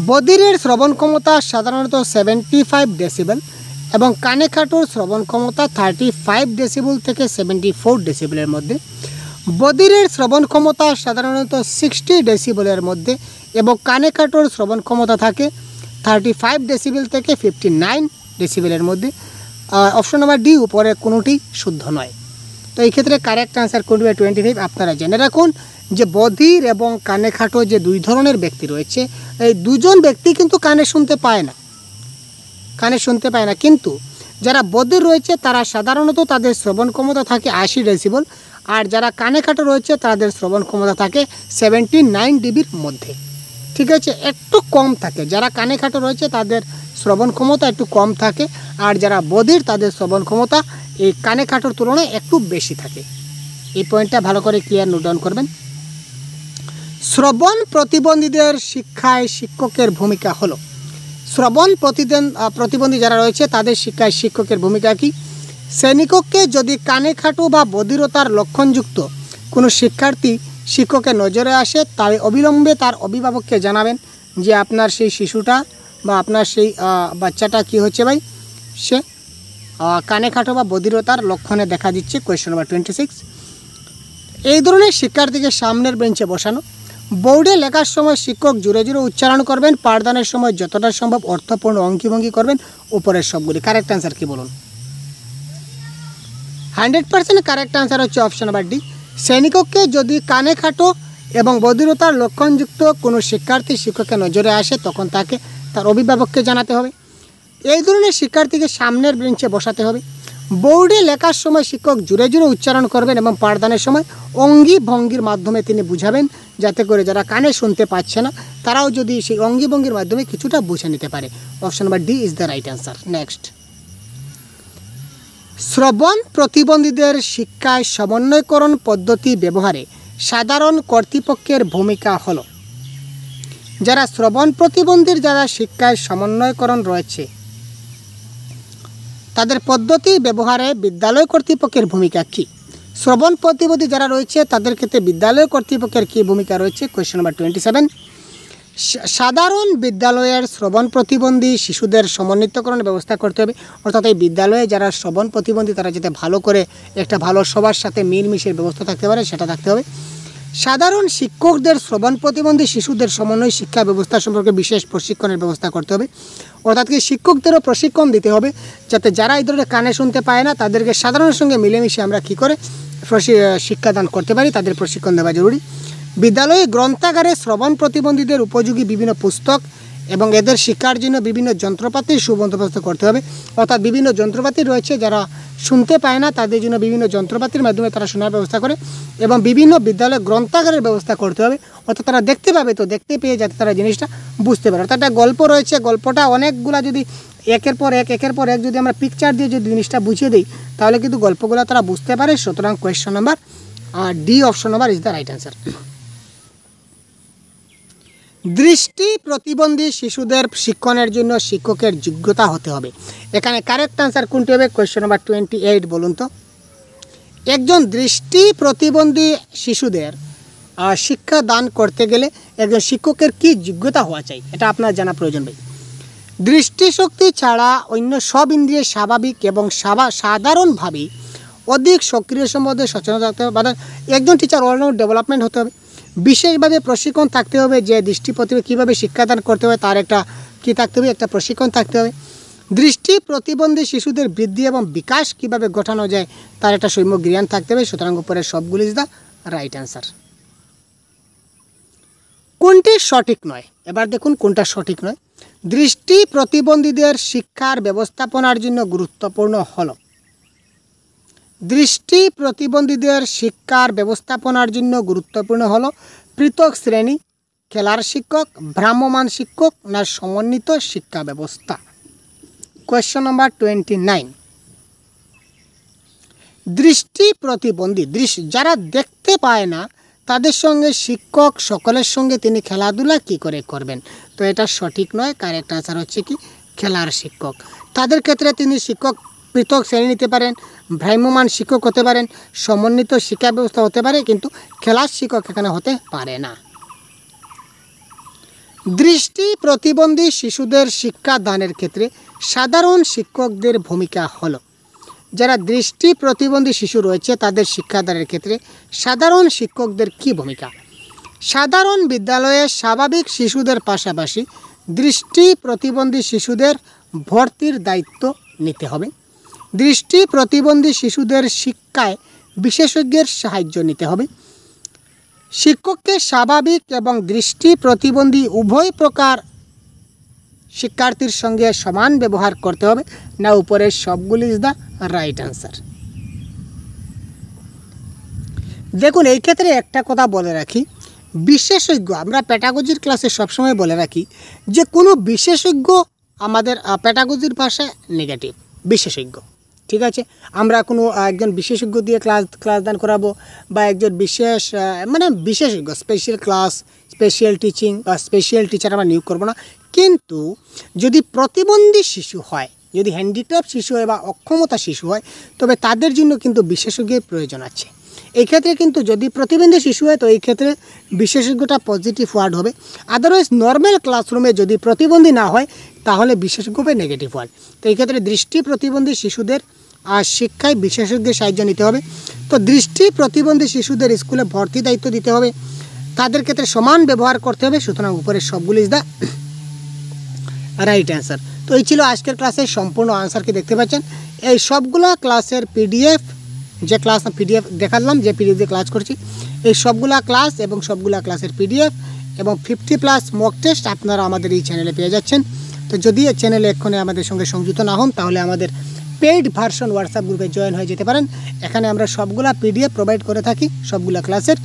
বধিরের শ্রবণ ক্ষমতা সাধারণত 75 ডেসিবল এবং কানে খাটোর শ্রবণ ক্ষমতা 35 ডেসিবল থেকে 74 ডেসিবলের মধ্যে। বধিরের শ্রবণ ক্ষমতা সাধারণত 60 ডেসিবলের মধ্যে এবং কানে খাটোর শ্রবণ ক্ষমতা থাকে 35 ডেসিবেল থেকে 59 ডেসিবেলের মধ্যে। অপশন নাম্বার ডি উপরে কোনোটি শুদ্ধ নয়। তো এই ক্ষেত্রে কারেক্ট আনসার কোনটি? 25। আপনারা জেনে রাখুন যে বধির এবং কানে খাটো যে দুই ধরনের ব্যক্তি রয়েছে, এই দুজন ব্যক্তি কিন্তু কানে শুনতে পায় না, কিন্তু যারা বধির রয়েছে তারা সাধারণত তাদের শ্রবণ ক্ষমতা থাকে 80 ডেসিবল, আর যারা কানে খাটো রয়েছে তাদের শ্রবণ ক্ষমতা থাকে 79 ডিবির মধ্যে, ঠিক আছে? একটু কম থাকে, যারা কানে খাটো রয়েছে তাদের শ্রবণ ক্ষমতা একটু কম থাকে, আর যারা বধির তাদের শ্রবণ ক্ষমতা এই কানে খাটোর তুলনায় একটু বেশি থাকে। এই পয়েন্টটা ভালো করে ক্লিয়ার নোট ডাউন করবেন। শ্রবণ প্রতিবন্ধীদের শিক্ষায় শিক্ষকের ভূমিকা হলো, শ্রবণ প্রতিবন্ধী যারা রয়েছে তাদের শিক্ষায় শিক্ষকের ভূমিকা কি? শ্রেণীকক্ষে যদি কানে খাটো বা বধিরতার লক্ষণযুক্ত কোনো শিক্ষার্থী শিক্ষকের নজরে আসে তাহলে অবিলম্বে তার অভিভাবককে জানাবেন যে আপনার সেই শিশুটা বা আপনার সেই বাচ্চাটা কি হচ্ছে ভাই, সে কানে খাটো বা বধিরতার লক্ষণে দেখা দিচ্ছে। Question number 26। এই ধরনের শিক্ষার্থীকে সামনের বেঞ্চে বসানো। বোর্ডে লেখার সময় শিক্ষক জোরে জোরে উচ্চারণ করবেন, পাঠদানের সময় যতটা সম্ভব অর্থপূর্ণ অঙ্কিভঙ্গি করবেন। উপরের সবগুলি কারেক্ট অ্যান্সার কি বলুন? 100% কারেক্ট অ্যান্সার হচ্ছে অপশন নাম্বার ডি। শ্রেণীকক্ষে যদি কানে খাটো এবং বধিরতার লক্ষণযুক্ত কোনো শিক্ষার্থী শিক্ষকের নজরে আসে তখন তাকে তার অভিভাবককে জানাতে হবে। এই ধরনের শিক্ষার্থীকে সামনের বেঞ্চে বসাতে হবে। বোর্ডে লেখার সময় শিক্ষক জোরে জোরে উচ্চারণ করবেন এবং পাঠদানের সময় অঙ্গি ভঙ্গির মাধ্যমে তিনি বুঝাবেন, যাতে করে যারা কানে শুনতে পাচ্ছে না তারাও যদি সেই অঙ্গি ভঙ্গির মাধ্যমে কিছুটা বুঝে নিতে পারে। Option number D is the right answer. Next, শ্রবণ প্রতিবন্ধীদের শিক্ষায় সমন্বয়করণ পদ্ধতি ব্যবহারে সাধারণ কর্তৃপক্ষের ভূমিকা হলো। যারা শ্রবণ প্রতিবন্ধীর যারা শিক্ষায় সমন্বয়করণ রয়েছে তাদের পদ্ধতি ব্যবহারে বিদ্যালয় কর্তৃপক্ষের ভূমিকা কী? শ্রবণ প্রতিবন্ধী যারা রয়েছে তাদের ক্ষেত্রে বিদ্যালয় কর্তৃপক্ষের কী ভূমিকা রয়েছে? Question number 27। সাধারণ বিদ্যালয়ের শ্রবণ প্রতিবন্ধী শিশুদের সমন্বিতকরণের ব্যবস্থা করতে হবে, অর্থাৎ এই বিদ্যালয়ে যারা শ্রবণ প্রতিবন্ধী তারা যাতে ভালো করে একটা ভালো সবার সাথে মিলমিশের ব্যবস্থা থাকতে পারে সেটা থাকতে হবে। সাধারণ শিক্ষকদের শ্রবণ প্রতিবন্ধী শিশুদের সমন্বয় শিক্ষা ব্যবস্থা সম্পর্কে বিশেষ প্রশিক্ষণের ব্যবস্থা করতে হবে, অর্থাৎ কি শিক্ষকদেরও প্রশিক্ষণ দিতে হবে যাতে যারা এই ধরনের কানে শুনতে পায় না তাদেরকে সাধারণের সঙ্গে মিলেমিশে আমরা কী করে শিক্ষাদান করতে পারি, তাদের প্রশিক্ষণ দেওয়া জরুরি। বিদ্যালয়ে গ্রন্থাগারে শ্রবণ প্রতিবন্ধীদের উপযোগী বিভিন্ন পুস্তক এবং এদের শিক্ষার জন্য বিভিন্ন যন্ত্রপাতির সুবন্দোবস্ত করতে হবে, অর্থাৎ বিভিন্ন যন্ত্রপাতি রয়েছে যারা শুনতে পায় না তাদের জন্য বিভিন্ন যন্ত্রপাতির মাধ্যমে তারা শোনার ব্যবস্থা করে, এবং বিভিন্ন বিদ্যালয়ে গ্রন্থাগারের ব্যবস্থা করতে হবে, অর্থাৎ তারা দেখতে পাবে তো দেখতে পেয়ে যাতে তারা জিনিসটা বুঝতে পারে। অর্থাৎ একটা গল্প রয়েছে, গল্পটা অনেকগুলা যদি একের পর এক যদি আমরা পিকচার দিয়ে যদি জিনিসটা বুঝিয়ে দিই তাহলে কিন্তু গল্পগুলো তারা বুঝতে পারে। সুতরাং question number D option number is the right answer. দৃষ্টি প্রতিবন্ধী শিশুদের শিক্ষণের জন্য শিক্ষকের যোগ্যতা হতে হবে, এখানে কারেক্ট আনসার কোনটি হবে? কোয়েশ্চন নাম্বার 28 বলুন তো। একজন দৃষ্টি প্রতিবন্ধী শিশুদের শিক্ষা দান করতে গেলে একজন শিক্ষকের কি যোগ্যতা হওয়া চাই এটা আপনার জানা প্রয়োজন ভাই। দৃষ্টিশক্তি ছাড়া অন্য সব ইন্দ্রিয় স্বাভাবিক এবং সাধারণভাবেই অধিক সক্রিয় সম্বন্ধে সচেতন থাকতে হবে। একজন টিচার অলরাউন্ড ডেভেলপমেন্ট হতে হবে, বিশেষভাবে প্রশিক্ষণ থাকতে হবে, যে দৃষ্টি প্রতিবন্ধী কীভাবে শিক্ষাদান করতে হবে তার একটা কী থাকতে হবে, একটা প্রশিক্ষণ থাকতে হবে। দৃষ্টি প্রতিবন্ধী শিশুদের বৃদ্ধি এবং বিকাশ কীভাবে ঘটানো যায় তার একটা সম্যক জ্ঞান থাকতে হবে। সুতরাং উপরের সবগুলি ইজ দ্য রাইট অ্যান্সার। কোনটি সঠিক নয়? এবার দেখুন কোনটা সঠিক নয়। দৃষ্টি প্রতিবন্ধীদের শিক্ষার ব্যবস্থাপনার জন্য গুরুত্বপূর্ণ হলো, দৃষ্টি প্রতিবন্ধীদের শিক্ষার ব্যবস্থাপনার জন্য গুরুত্বপূর্ণ হলো পৃথক শ্রেণী, খেলার শিক্ষক, ভ্রাম্যমাণ শিক্ষক না সমন্বিত শিক্ষা ব্যবস্থা? Question number 29। দৃষ্টি প্রতিবন্ধী যারা দেখতে পায় না তাদের সঙ্গে শিক্ষক সকলের সঙ্গে তিনি খেলাধুলা কি করে করবেন? তো এটা সঠিক নয়, কারেক্ট আনসার হচ্ছে কি খেলার শিক্ষক। তাদের ক্ষেত্রে তিনি শিক্ষক পৃথক শ্রেণী নিতে পারেন, ভ্রাম্যমাণ শিক্ষক হতে পারেন, সমন্বিত শিক্ষা ব্যবস্থা হতে পারে, কিন্তু খেলার শিক্ষক এখানে হতে পারে না। দৃষ্টি প্রতিবন্ধী শিশুদের শিক্ষা দানের ক্ষেত্রে সাধারণ শিক্ষকদের ভূমিকা হলো, যারা দৃষ্টি প্রতিবন্ধী শিশু রয়েছে তাদের শিক্ষাদানের ক্ষেত্রে সাধারণ শিক্ষকদের কী ভূমিকা? সাধারণ বিদ্যালয়ে স্বাভাবিক শিশুদের পাশাপাশি দৃষ্টি প্রতিবন্ধী শিশুদের ভর্তির দায়িত্ব নিতে হবে। দৃষ্টি প্রতিবন্ধী শিশুদের শিক্ষায় বিশেষজ্ঞের সাহায্য নিতে হবে। শিক্ষককে স্বাভাবিক এবং দৃষ্টি প্রতিবন্ধী উভয় প্রকার শিক্ষার্থীর সঙ্গে সমান ব্যবহার করতে হবে না উপরের সবগুলি ইজ দ্য রাইট অ্যান্সার। দেখুন এই ক্ষেত্রে একটা কথা বলে রাখি, বিশেষজ্ঞ আমরা প্যাডাগজির ক্লাসে সবসময় বলে রাখি যে কোনো বিশেষজ্ঞ আমাদের প্যাডাগজির ভাষায় নেগেটিভ, বিশেষজ্ঞ, ঠিক আছে? আমরা কোনো একজন বিশেষজ্ঞ দিয়ে ক্লাস দান করাবো বা একজন বিশেষজ্ঞ স্পেশাল ক্লাস, স্পেশাল টিচিং বা স্পেশাল টিচার আমরা নিয়োগ করবো না। কিন্তু যদি প্রতিবন্ধী শিশু হয়, যদি হ্যান্ডিক্যাপ শিশু হয় বা অক্ষমতা শিশু হয় তবে তাদের জন্য কিন্তু বিশেষজ্ঞের প্রয়োজন আছে। এই ক্ষেত্রে কিন্তু যদি প্রতিবন্ধী শিশু হয় তো এই ক্ষেত্রে বিশেষজ্ঞটা পজিটিভ ওয়ার্ড হবে, আদারওয়াইজ নর্মাল ক্লাসরুমে যদি প্রতিবন্ধী না হয় তাহলে বিশেষজ্ঞ হবে নেগেটিভ ওয়ার্ড। তো এই ক্ষেত্রে দৃষ্টি প্রতিবন্ধী শিশুদের শিক্ষায় বিশেষজ্ঞের সাহায্য নিতে হবে। তো দৃষ্টি প্রতিবন্ধী শিশুদের স্কুলে ভর্তি দায়িত্ব দিতে হবে, তাদের ক্ষেত্রে সমান ব্যবহার করতে হবে। সুতরাং উপরের সবগুলি ইজ দ্য রাইট অ্যান্সার। তো এই ছিল আজকের ক্লাসের সম্পূর্ণ আনসার কি দেখতে পাচ্ছেন। এই সবগুলো ক্লাসের পিডিএফ, যে ক্লাস পিডিএফ দেখালাম, যে পিডিএফ দিয়ে ক্লাস করছি, এই সবগুলা ক্লাস এবং সবগুলা ক্লাসের পিডিএফ এবং 50+ মক টেস্ট আপনারা আমাদের এই চ্যানেলে পেয়ে যাচ্ছেন। তো যদি এই চ্যানেলে এক্ষণে আমাদের সঙ্গে সংযুক্ত না হন তাহলে আমাদের পেইড ভার্সন হোয়াটসঅ্যাপ গ্রুপে জয়েন হয়ে যেতে পারেন। এখানে আমরা সবগুলা পিডিএফ প্রোভাইড করে থাকি সবগুলা ক্লাসের,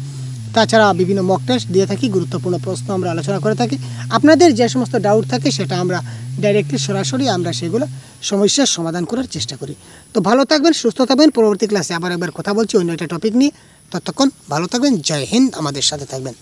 তাছাড়া বিভিন্ন মক টেস্ট দিয়ে থাকি, গুরুত্বপূর্ণ প্রশ্ন আমরা আলোচনা করে থাকি। আপনাদের যে সমস্ত ডাউট থাকে সেটা আমরা ডাইরেক্টলি সরাসরি আমরা সেগুলো সমস্যার সমাধান করার চেষ্টা করি। তো ভালো থাকবেন, সুস্থ থাকবেন। পরবর্তী ক্লাসে আবার একবার কথা বলছি অন্য একটা টপিক নিয়ে। ততক্ষণ ভালো থাকবেন। জয় হিন্দ। আমাদের সাথে থাকবেন।